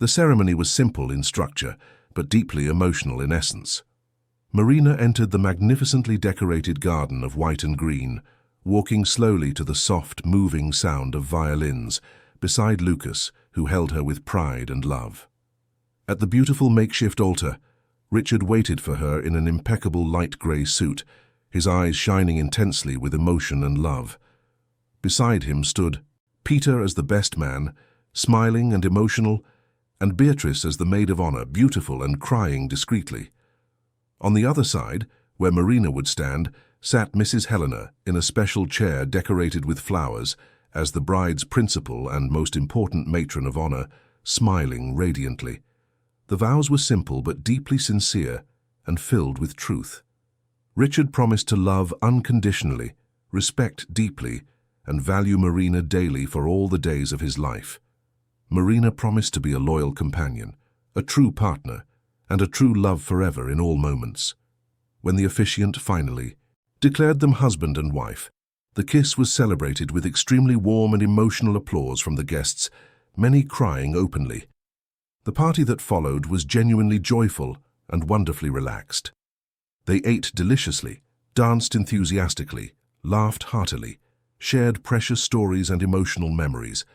The ceremony was simple in structure, but deeply emotional in essence. Marina entered the magnificently decorated garden of white and green, walking slowly to the soft, moving sound of violins, beside Lucas, who held her with pride and love. At the beautiful makeshift altar, Richard waited for her in an impeccable light grey suit, his eyes shining intensely with emotion and love. Beside him stood Peter as the best man, smiling and emotional, and Beatrice as the maid of honor, beautiful and crying discreetly. On the other side, where Marina would stand, sat Mrs. Helena in a special chair decorated with flowers, as the bride's principal and most important matron of honor, smiling radiantly. The vows were simple but deeply sincere and filled with truth. Richard promised to love unconditionally, respect deeply, and value Marina daily for all the days of his life. Marina promised to be a loyal companion, a true partner, and a true love forever in all moments. When the officiant finally declared them husband and wife, the kiss was celebrated with extremely warm and emotional applause from the guests, many crying openly. The party that followed was genuinely joyful and wonderfully relaxed. They ate deliciously, danced enthusiastically, laughed heartily, shared precious stories and emotional memories.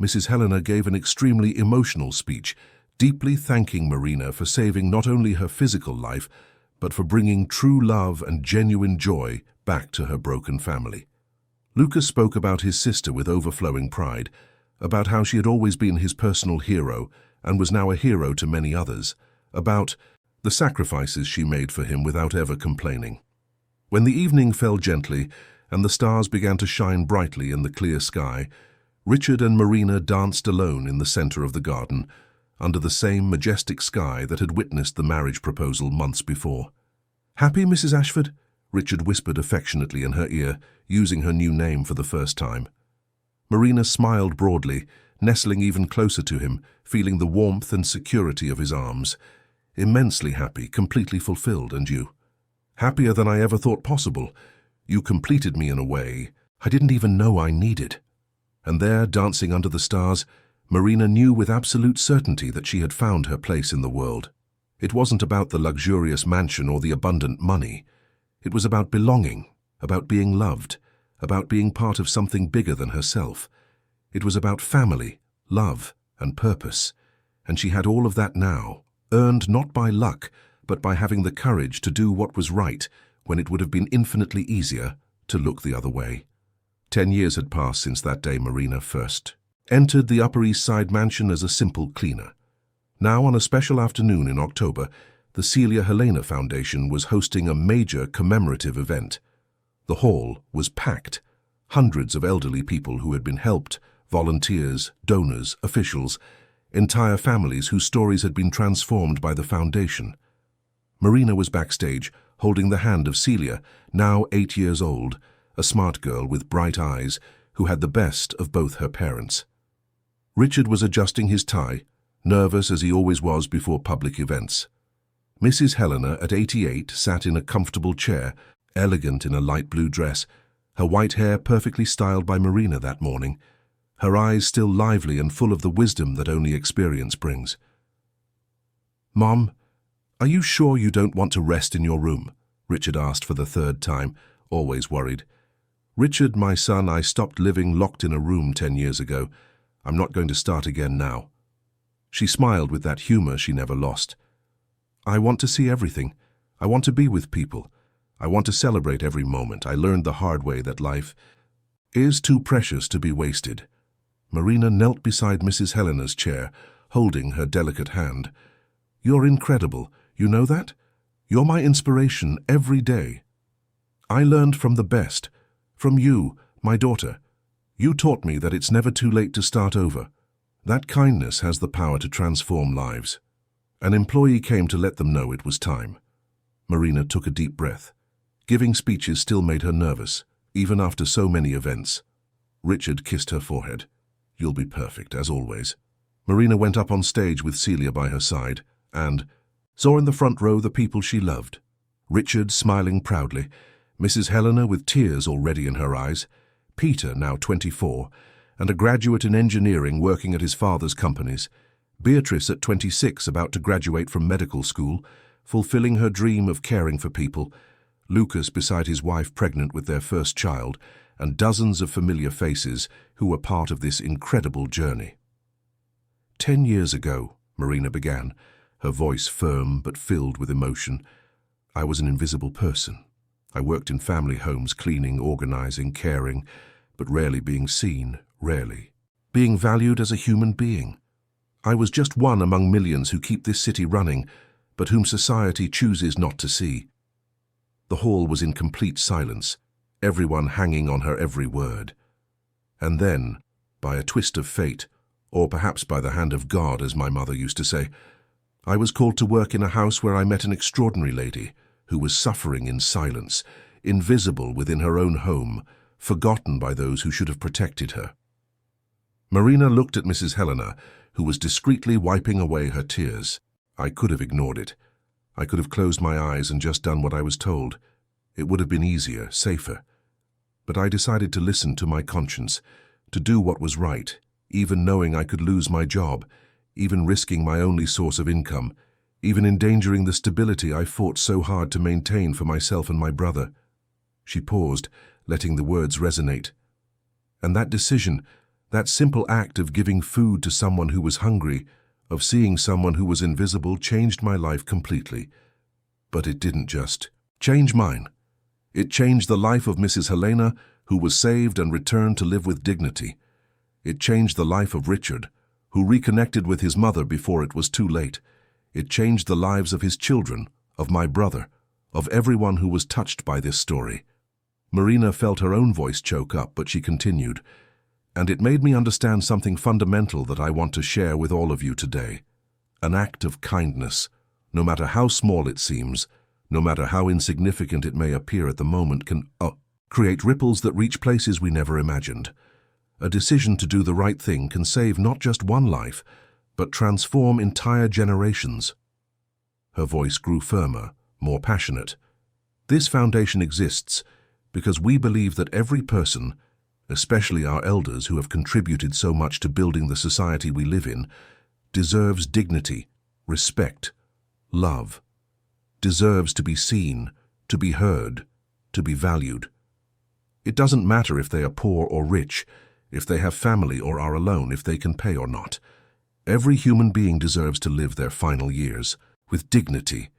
Mrs. Helena gave an extremely emotional speech, deeply thanking Marina for saving not only her physical life, but for bringing true love and genuine joy back to her broken family. Lucas spoke about his sister with overflowing pride, about how she had always been his personal hero and was now a hero to many others, about the sacrifices she made for him without ever complaining. When the evening fell gently and the stars began to shine brightly in the clear sky, Richard and Marina danced alone in the center of the garden, under the same majestic sky that had witnessed the marriage proposal months before. "Happy, Mrs. Ashford?" Richard whispered affectionately in her ear, using her new name for the first time. Marina smiled broadly, nestling even closer to him, feeling the warmth and security of his arms. "Immensely happy, completely fulfilled, and you?" "Happier than I ever thought possible. You completed me in a way I didn't even know I needed." And there, dancing under the stars, Marina knew with absolute certainty that she had found her place in the world. It wasn't about the luxurious mansion or the abundant money. It was about belonging, about being loved, about being part of something bigger than herself. It was about family, love, and purpose. And she had all of that now, earned not by luck, but by having the courage to do what was right when it would have been infinitely easier to look the other way. 10 years had passed since that day Marina first entered the Upper East Side mansion as a simple cleaner. Now, on a special afternoon in October, the Celia Helena Foundation was hosting a major commemorative event. The hall was packed. Hundreds of elderly people who had been helped, volunteers, donors, officials, entire families whose stories had been transformed by the foundation. Marina was backstage, holding the hand of Celia, now 8 years old, a smart girl with bright eyes, who had the best of both her parents. Richard was adjusting his tie, nervous as he always was before public events. Mrs. Helena, at 88, sat in a comfortable chair, elegant in a light blue dress, her white hair perfectly styled by Marina that morning, her eyes still lively and full of the wisdom that only experience brings. "Mom, are you sure you don't want to rest in your room?" Richard asked for the third time, always worried. "Richard, my son, I stopped living locked in a room 10 years ago. I'm not going to start again now." She smiled with that humor she never lost. "I want to see everything. I want to be with people. I want to celebrate every moment. I learned the hard way that life is too precious to be wasted." Marina knelt beside Mrs. Helena's chair, holding her delicate hand. "You're incredible. You know that? You're my inspiration every day. I learned from the best, from you, my daughter. You taught me that it's never too late to start over. That kindness has the power to transform lives." An employee came to let them know it was time. Marina took a deep breath. Giving speeches still made her nervous, even after so many events. Richard kissed her forehead. "You'll be perfect, as always." Marina went up on stage with Celia by her side and saw in the front row the people she loved. Richard smiling proudly, Mrs. Helena with tears already in her eyes, Peter, now 24, and a graduate in engineering working at his father's companies, Beatrice at 26 about to graduate from medical school, fulfilling her dream of caring for people, Lucas beside his wife pregnant with their first child, and dozens of familiar faces who were part of this incredible journey. 10 years ago, Marina began, her voice firm but filled with emotion, I was an invisible person. I worked in family homes, cleaning, organizing, caring, but rarely being seen, rarely being valued as a human being. I was just one among millions who keep this city running, but whom society chooses not to see. The hall was in complete silence, everyone hanging on her every word. And then, by a twist of fate, or perhaps by the hand of God, as my mother used to say, I was called to work in a house where I met an extraordinary lady who was suffering in silence, invisible within her own home, forgotten by those who should have protected her. Marina looked at Mrs. Helena, who was discreetly wiping away her tears. I could have ignored it. I could have closed my eyes and just done what I was told. It would have been easier, safer. But I decided to listen to my conscience, to do what was right, even knowing I could lose my job, even risking my only source of income, even endangering the stability I fought so hard to maintain for myself and my brother. She paused, letting the words resonate. And that decision, that simple act of giving food to someone who was hungry, of seeing someone who was invisible, changed my life completely. But it didn't just change mine. It changed the life of Mrs. Helena, who was saved and returned to live with dignity. It changed the life of Richard, who reconnected with his mother before it was too late. It changed the lives of his children, of my brother, of everyone who was touched by this story. Marina felt her own voice choke up, but she continued, and it made me understand something fundamental that I want to share with all of you today. An act of kindness, no matter how small it seems, no matter how insignificant it may appear at the moment, can create ripples that reach places we never imagined. A decision to do the right thing can save not just one life, but transform entire generations. Her voice grew firmer, more passionate. This foundation exists because we believe that every person, especially our elders who have contributed so much to building the society we live in, deserves dignity, respect, love, deserves to be seen, to be heard, to be valued. It doesn't matter if they are poor or rich. if they have family or are alone, if they can pay or not. Every human being deserves to live their final years with dignity.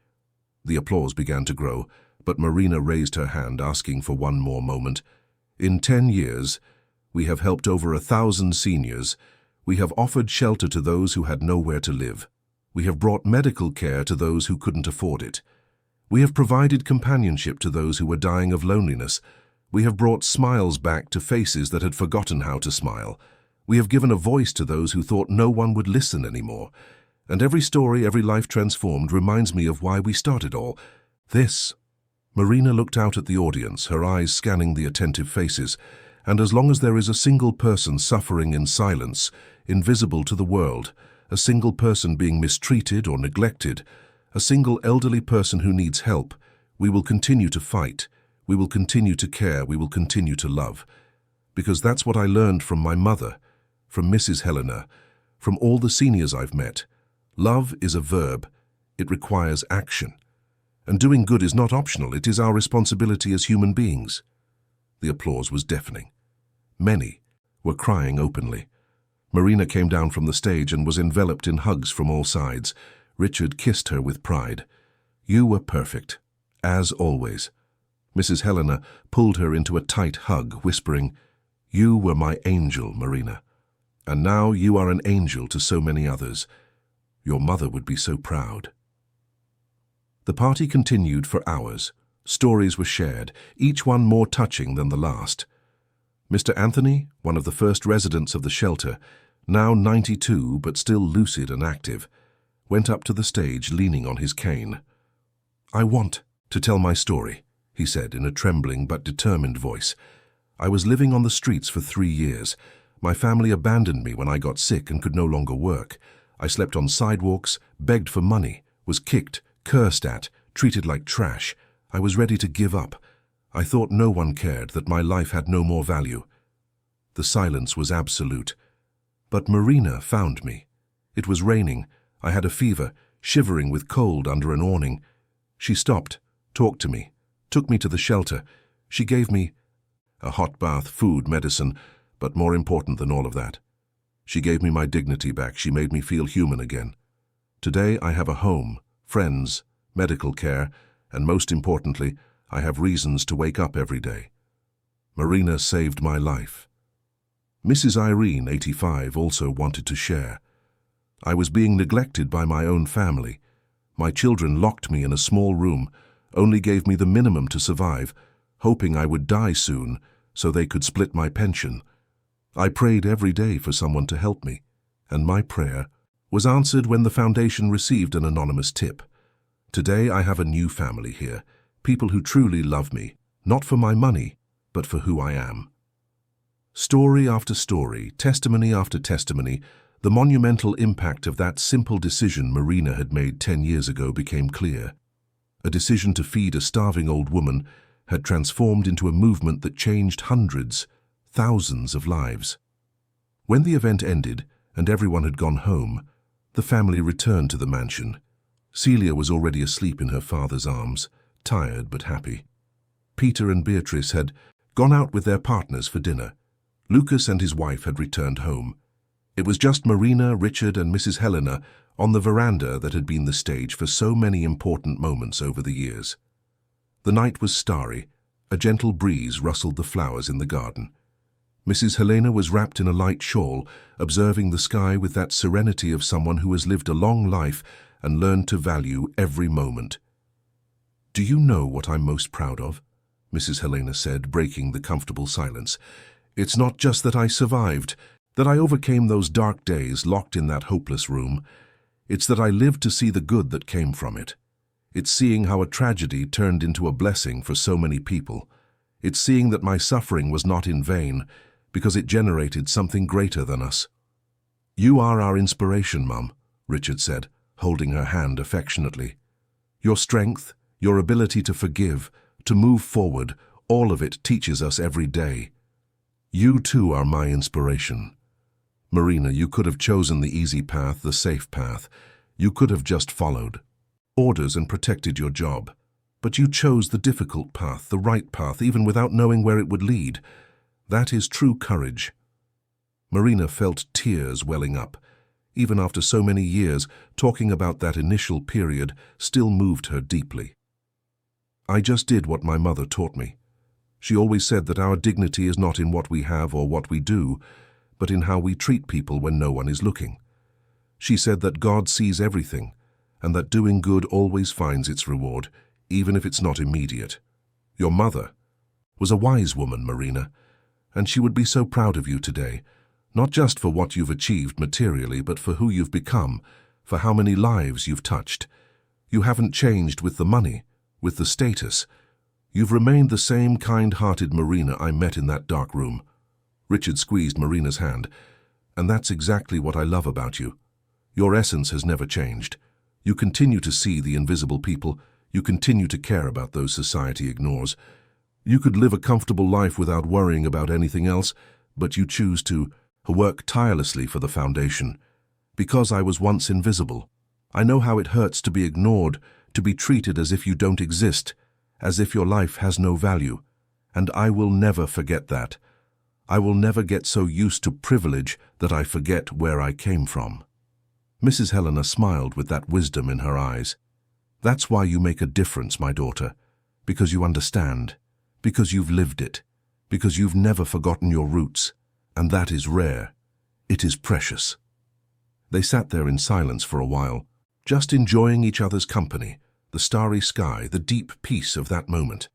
The applause began to grow, but Marina raised her hand, asking for one more moment. In 10 years, we have helped over 1,000 seniors. We have offered shelter to those who had nowhere to live. We have brought medical care to those who couldn't afford it. We have provided companionship to those who were dying of loneliness. We have brought smiles back to faces that had forgotten how to smile. We have given a voice to those who thought no one would listen anymore. And every story, every life transformed reminds me of why we started all this. Marina looked out at the audience, her eyes scanning the attentive faces. And as long as there is a single person suffering in silence, invisible to the world, a single person being mistreated or neglected, a single elderly person who needs help, we will continue to fight, we will continue to care, we will continue to love. Because that's what I learned from my mother, from Mrs. Helena, from all the seniors I've met. Love is a verb. It requires action. And doing good is not optional, it is our responsibility as human beings. The applause was deafening. Many were crying openly. Marina came down from the stage and was enveloped in hugs from all sides. Richard kissed her with pride. You were perfect, as always. Mrs. Helena pulled her into a tight hug, whispering, You were my angel, Marina. And now you are an angel to so many others. Your mother would be so proud. The party continued for hours. Stories were shared, each one more touching than the last. Mr. Anthony, one of the first residents of the shelter, now 92 but still lucid and active, went up to the stage leaning on his cane. I want to tell my story, he said in a trembling but determined voice. I was living on the streets for 3 years. My family abandoned me when I got sick and could no longer work. I slept on sidewalks, begged for money, was kicked, cursed at, treated like trash. I was ready to give up. I thought no one cared, that my life had no more value. The silence was absolute. But Marina found me. It was raining. I had a fever, shivering with cold under an awning. She stopped, talked to me, took me to the shelter. She gave me a hot bath, food, medicine, but more important than all of that, she gave me my dignity back. She made me feel human again. Today I have a home, friends, medical care, and most importantly, I have reasons to wake up every day. Marina saved my life. Mrs. Irene, 85, also wanted to share. I was being neglected by my own family. My children locked me in a small room, only gave me the minimum to survive, hoping I would die soon so they could split my pension. I prayed every day for someone to help me, and my prayer was answered when the foundation received an anonymous tip. Today I have a new family here, people who truly love me, not for my money, but for who I am. Story after story, testimony after testimony, the monumental impact of that simple decision Marina had made 10 years ago became clear. A decision to feed a starving old woman had transformed into a movement that changed hundreds, thousands of lives. When the event ended and everyone had gone home, the family returned to the mansion. Celia was already asleep in her father's arms, tired but happy. Peter and Beatrice had gone out with their partners for dinner. Lucas and his wife had returned home. It was just Marina, Richard, and Mrs. Helena on the veranda that had been the stage for so many important moments over the years. The night was starry. A gentle breeze rustled the flowers in the garden. Mrs. Helena was wrapped in a light shawl, observing the sky with that serenity of someone who has lived a long life and learned to value every moment. Do you know what I'm most proud of? Mrs. Helena said, breaking the comfortable silence. It's not just that I survived, that I overcame those dark days locked in that hopeless room. It's that I lived to see the good that came from it. It's seeing how a tragedy turned into a blessing for so many people. It's seeing that my suffering was not in vain, because it generated something greater than us. You are our inspiration, Mum, Richard said, holding her hand affectionately. Your strength, your ability to forgive, to move forward, all of it teaches us every day. You too are my inspiration. Marina, you could have chosen the easy path, the safe path. You could have just followed orders and protected your job. But you chose the difficult path, the right path, even without knowing where it would lead. That is true courage. Marina felt tears welling up. Even after so many years, talking about that initial period still moved her deeply. I just did what my mother taught me. She always said that our dignity is not in what we have or what we do, but in how we treat people when no one is looking. She said that God sees everything, and that doing good always finds its reward, even if it's not immediate. Your mother was a wise woman, Marina, and she would be so proud of you today, not just for what you've achieved materially, but for who you've become, for how many lives you've touched. You haven't changed with the money, with the status. You've remained the same kind-hearted Marina I met in that dark room. Richard squeezed Marina's hand. And that's exactly what I love about you. Your essence has never changed. You continue to see the invisible people. You continue to care about those society ignores. You could live a comfortable life without worrying about anything else, but you choose to work tirelessly for the foundation. Because I was once invisible, I know how it hurts to be ignored, to be treated as if you don't exist, as if your life has no value. And I will never forget that. I will never get so used to privilege that I forget where I came from. Mrs. Helena smiled with that wisdom in her eyes. That's why you make a difference, my daughter, because you understand, because you've lived it, because you've never forgotten your roots, and that is rare. It is precious. They sat there in silence for a while, just enjoying each other's company, the starry sky, the deep peace of that moment.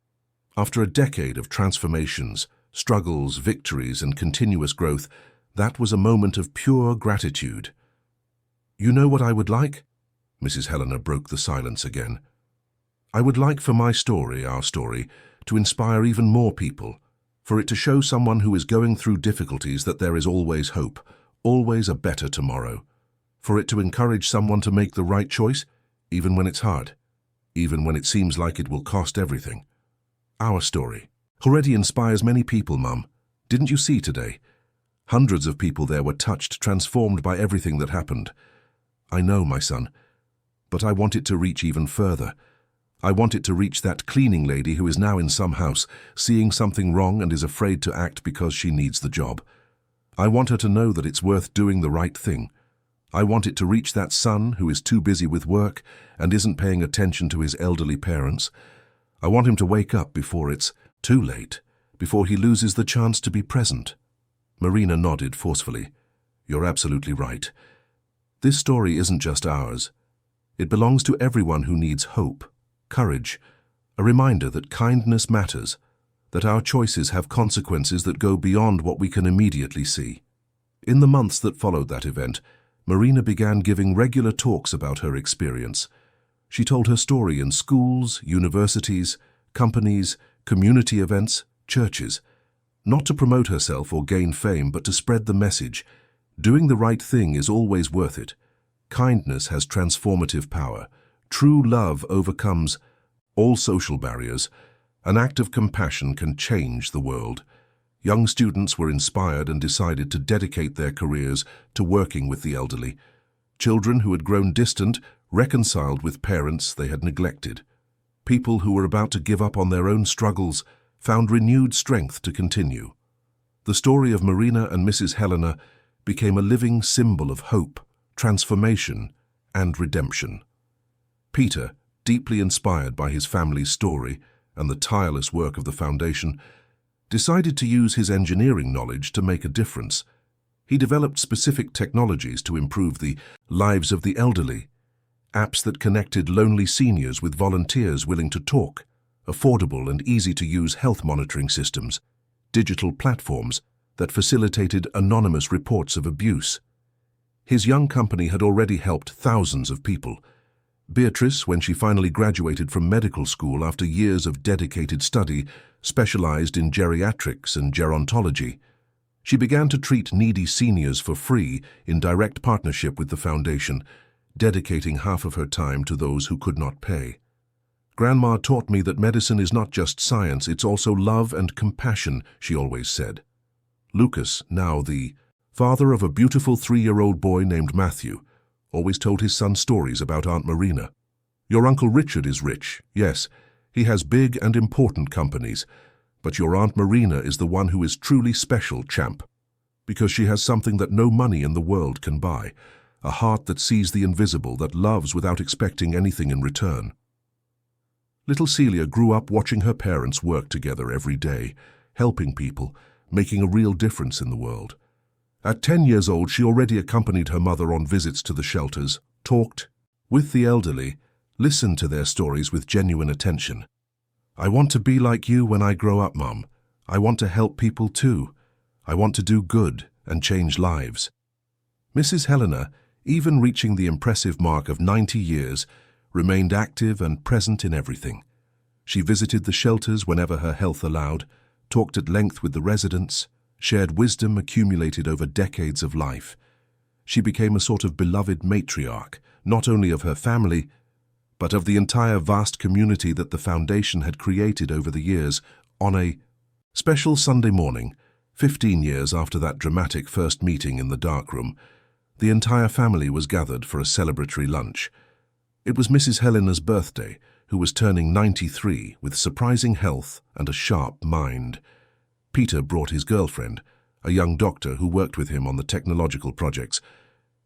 After a decade of transformations, struggles, victories, and continuous growth, that was a moment of pure gratitude. You know what I would like? Mrs. Helena broke the silence again. I would like for my story, our story, to inspire even more people, for it to show someone who is going through difficulties that there is always hope, always a better tomorrow, for it to encourage someone to make the right choice, even when it's hard, even when it seems like it will cost everything. Our story already inspires many people, Mum. Didn't you see today? Hundreds of people there were touched, transformed by everything that happened. I know, my son, but I want it to reach even further. I want it to reach that cleaning lady who is now in some house, seeing something wrong and is afraid to act because she needs the job. I want her to know that it's worth doing the right thing. I want it to reach that son who is too busy with work and isn't paying attention to his elderly parents. I want him to wake up before it's too late, before he loses the chance to be present. Marina nodded forcefully. You're absolutely right. This story isn't just ours. It belongs to everyone who needs hope, courage, a reminder that kindness matters, that our choices have consequences that go beyond what we can immediately see. In the months that followed that event, Marina began giving regular talks about her experience. She told her story in schools, universities, companies, community events, churches, not to promote herself or gain fame, but to spread the message. Doing the right thing is always worth it. Kindness has transformative power. True love overcomes all social barriers. An act of compassion can change the world. Young students were inspired and decided to dedicate their careers to working with the elderly. Children who had grown distant reconciled with parents they had neglected. People who were about to give up on their own struggles found renewed strength to continue. The story of Marina and Mrs. Helena became a living symbol of hope, transformation, and redemption. Peter, deeply inspired by his family's story and the tireless work of the foundation, decided to use his engineering knowledge to make a difference. He developed specific technologies to improve the lives of the elderly, apps that connected lonely seniors with volunteers willing to talk, affordable and easy-to-use health monitoring systems, digital platforms that facilitated anonymous reports of abuse. His young company had already helped thousands of people. Beatrice, when she finally graduated from medical school after years of dedicated study, specialized in geriatrics and gerontology. She began to treat needy seniors for free in direct partnership with the foundation, dedicating half of her time to those who could not pay. Grandma taught me that medicine is not just science, it's also love and compassion, she always said. Lucas, now the father of a beautiful 3-year-old boy named Matthew, always told his son stories about Aunt Marina. Your Uncle Richard is rich, yes, he has big and important companies, but your Aunt Marina is the one who is truly special, champ. because she has something that no money in the world can buy, a heart that sees the invisible, that loves without expecting anything in return. Little Celia grew up watching her parents work together every day, helping people, making a real difference in the world. At 10 years old, she already accompanied her mother on visits to the shelters, talked with the elderly, listened to their stories with genuine attention. "I want to be like you when I grow up, Mum. I want to help people too. I want to do good and change lives." Mrs. Helena, even reaching the impressive mark of 90 years, remained active and present in everything. She visited the shelters whenever her health allowed, talked at length with the residents, shared wisdom accumulated over decades of life. She became a sort of beloved matriarch, not only of her family, but of the entire vast community that the foundation had created over the years. On a special Sunday morning, 15 years after that dramatic first meeting in the darkroom, the entire family was gathered for a celebratory lunch. It was Mrs. Helena's birthday, who was turning 93 with surprising health and a sharp mind. Peter brought his girlfriend, a young doctor who worked with him on the technological projects.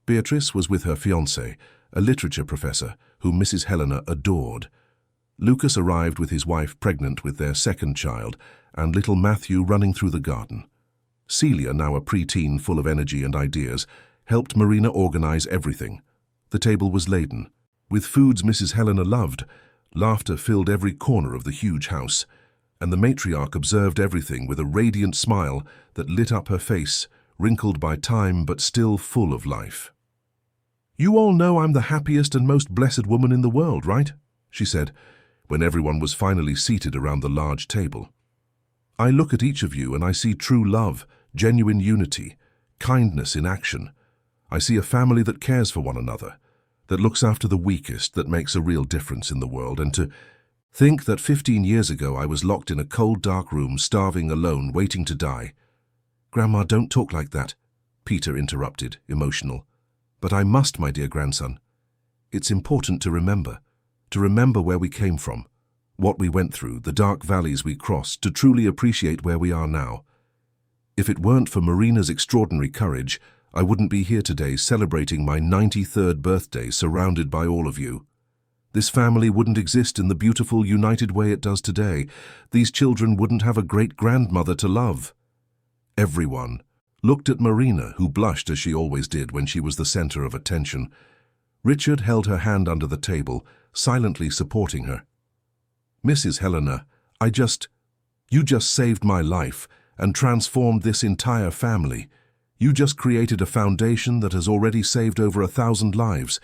Beatrice was with her fiancé, a literature professor whom Mrs. Helena adored. Lucas arrived with his wife pregnant with their second child, and little Matthew running through the garden. Celia, now a preteen full of energy and ideas, helped Marina organize everything. The table was laden with foods Mrs. Helena loved. Laughter filled every corner of the huge house, and the matriarch observed everything with a radiant smile that lit up her face, wrinkled by time but still full of life. "You all know I'm the happiest and most blessed woman in the world, right?" she said, when everyone was finally seated around the large table. "I look at each of you and I see true love, genuine unity, kindness in action. I see a family that cares for one another, that looks after the weakest, that makes a real difference in the world. And to think that 15 years ago I was locked in a cold, dark room, starving, alone, waiting to die." "Grandma, don't talk like that," Peter interrupted, emotional. "But I must, my dear grandson. It's important to remember where we came from, what we went through, the dark valleys we crossed, to truly appreciate where we are now. If it weren't for Marina's extraordinary courage, I wouldn't be here today celebrating my 93rd birthday surrounded by all of you. This family wouldn't exist in the beautiful, united way it does today. These children wouldn't have a great-grandmother to love." Everyone looked at Marina, who blushed as she always did when she was the center of attention. Richard held her hand under the table, silently supporting her. "Mrs. Helena, you just saved my life and transformed this entire family. You just created a foundation that has already saved over 1,000 lives.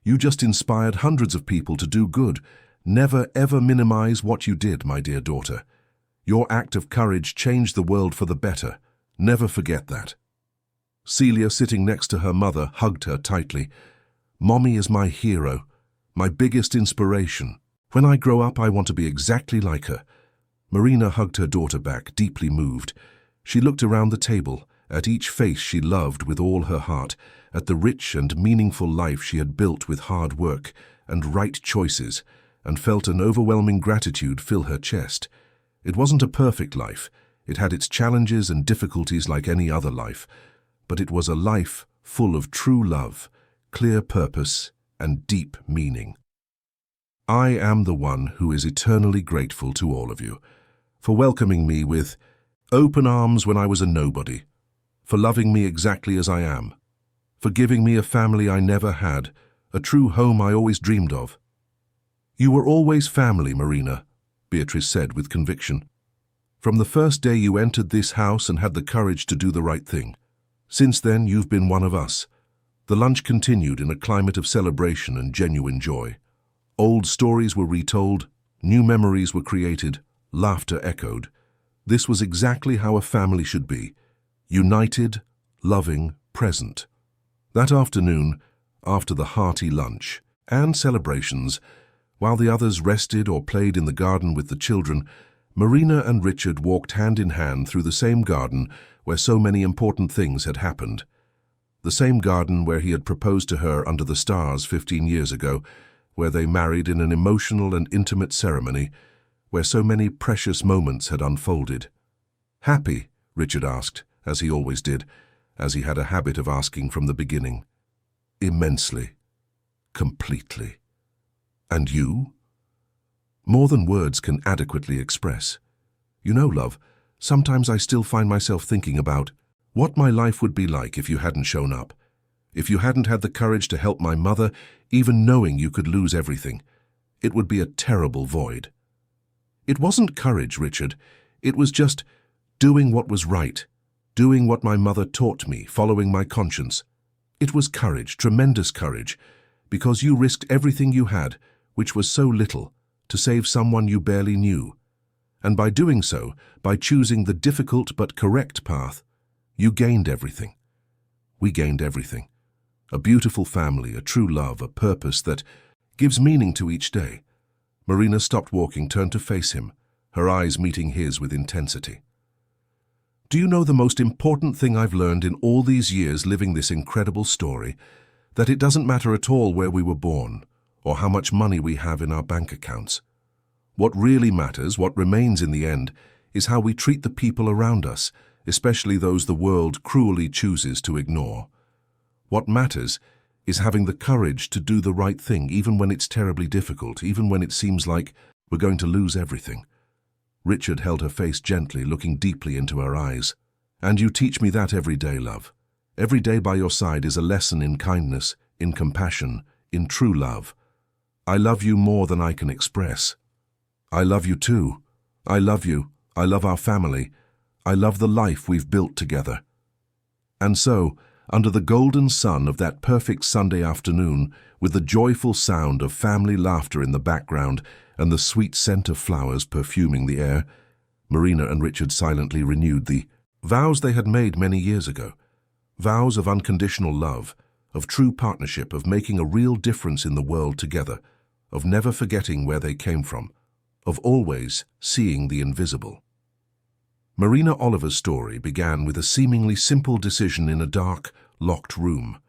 You just inspired hundreds of people to do good. Never ever minimize what you did, my dear daughter. Your act of courage changed the world for the better. Never forget that." Celia, sitting next to her mother, hugged her tightly. "Mommy is my hero, my biggest inspiration. When I grow up, I want to be exactly like her." Marina hugged her daughter back, deeply moved. She looked around the table, at each face she loved with all her heart, at the rich and meaningful life she had built with hard work and right choices, and felt an overwhelming gratitude fill her chest. It wasn't a perfect life. It had its challenges and difficulties like any other life, but it was a life full of true love, clear purpose, and deep meaning. I am the one who is eternally grateful to all of you, for welcoming me with open arms when I was a nobody, for loving me exactly as I am, for giving me a family I never had, a true home I always dreamed of. You were always family, Marina, Beatrice said with conviction. From the first day you entered this house and had the courage to do the right thing. Since then, you've been one of us. The lunch continued in a climate of celebration and genuine joy. Old stories were retold, new memories were created, laughter echoed. This was exactly how a family should be. United, loving, present. That afternoon, after the hearty lunch and celebrations, while the others rested or played in the garden with the children, Marina and Richard walked hand in hand through the same garden where so many important things had happened. The same garden where he had proposed to her under the stars 15 years ago, where they married in an emotional and intimate ceremony, where so many precious moments had unfolded. Happy? Richard asked, as he always did. as he had a habit of asking from the beginning. Immensely. Completely. And you? More than words can adequately express. You know, love, sometimes I still find myself thinking about what my life would be like if you hadn't shown up. If you hadn't had the courage to help my mother, even knowing you could lose everything. It would be a terrible void. It wasn't courage, Richard. It was just doing what was right, doing what my mother taught me, following my conscience. It was courage, tremendous courage, because you risked everything you had, which was so little, to save someone you barely knew. And by doing so, by choosing the difficult but correct path, you gained everything. We gained everything. A beautiful family, a true love, a purpose that gives meaning to each day. Marina stopped walking, turned to face him, her eyes meeting his with intensity. Do you know the most important thing I've learned in all these years living this incredible story? That it doesn't matter at all where we were born, or how much money we have in our bank accounts. What really matters, what remains in the end, is how we treat the people around us, especially those the world cruelly chooses to ignore. What matters is having the courage to do the right thing, even when it's terribly difficult, even when it seems like we're going to lose everything. Richard held her face gently, looking deeply into her eyes. And you teach me that every day, love. Every day by your side is a lesson in kindness, in compassion, in true love. I love you more than I can express. I love you too. I love you. I love our family. I love the life we've built together. And so, under the golden sun of that perfect Sunday afternoon, with the joyful sound of family laughter in the background and the sweet scent of flowers perfuming the air, Marina and Richard silently renewed the vows they had made many years ago. Vows of unconditional love, of true partnership, of making a real difference in the world together, of never forgetting where they came from, of always seeing the invisible. Marina Oliver's story began with a seemingly simple decision in a dark, locked room.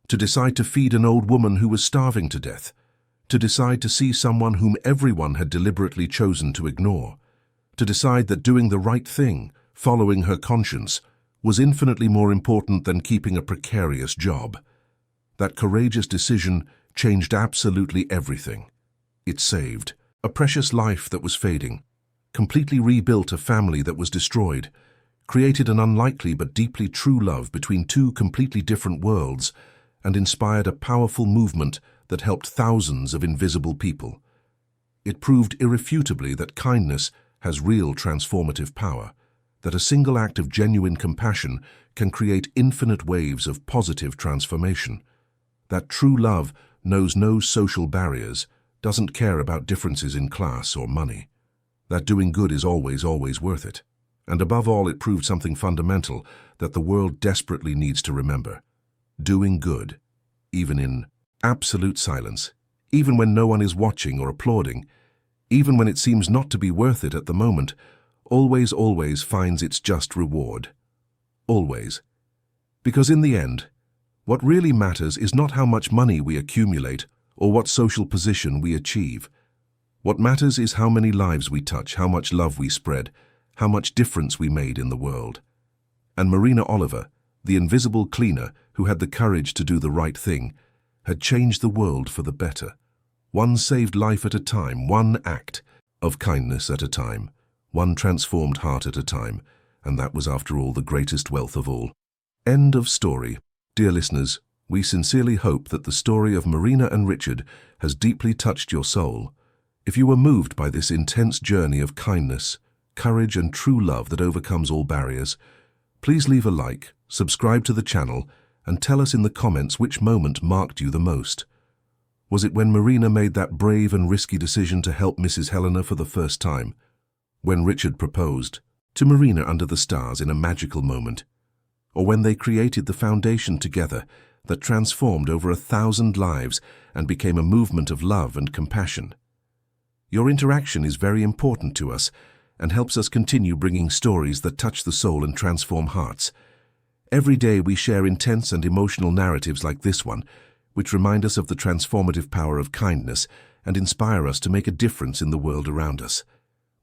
To decide to feed an old woman who was starving to death. To decide to see someone whom everyone had deliberately chosen to ignore. To decide that doing the right thing, following her conscience, was infinitely more important than keeping a precarious job. That courageous decision changed absolutely everything. It saved a precious life that was fading, completely rebuilt a family that was destroyed, created an unlikely but deeply true love between two completely different worlds, and inspired a powerful movement that helped thousands of invisible people. It proved irrefutably that kindness has real transformative power, that a single act of genuine compassion can create infinite waves of positive transformation, that true love knows no social barriers, doesn't care about differences in class or money, that doing good is always worth it. And above all, it proved something fundamental that the world desperately needs to remember. Doing good, even in absolute silence, even when no one is watching or applauding, even when it seems not to be worth it at the moment, always finds its just reward. Always. Because in the end, what really matters is not how much money we accumulate or what social position we achieve. What matters is how many lives we touch, how much love we spread, how much difference we made in the world. And Marina Oliver, the invisible cleaner who had the courage to do the right thing, had changed the world for the better. One saved life at a time, one act of kindness at a time, one transformed heart at a time, and that was after all the greatest wealth of all. End of story. Dear listeners, we sincerely hope that the story of Marina and Richard has deeply touched your soul. If you were moved by this intense journey of kindness, courage and true love that overcomes all barriers, please leave a like, subscribe to the channel, and tell us in the comments which moment marked you the most. Was it when Marina made that brave and risky decision to help Mrs. Helena for the first time? When Richard proposed to Marina under the stars in a magical moment? Or when they created the foundation together that transformed over 1,000 lives and became a movement of love and compassion? Your interaction is very important to us and helps us continue bringing stories that touch the soul and transform hearts. Every day we share intense and emotional narratives like this one, which remind us of the transformative power of kindness and inspire us to make a difference in the world around us.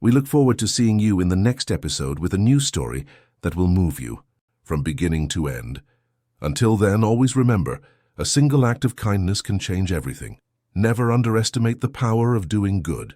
We look forward to seeing you in the next episode with a new story that will move you. from beginning to end. Until then, always remember, a single act of kindness can change everything. Never underestimate the power of doing good.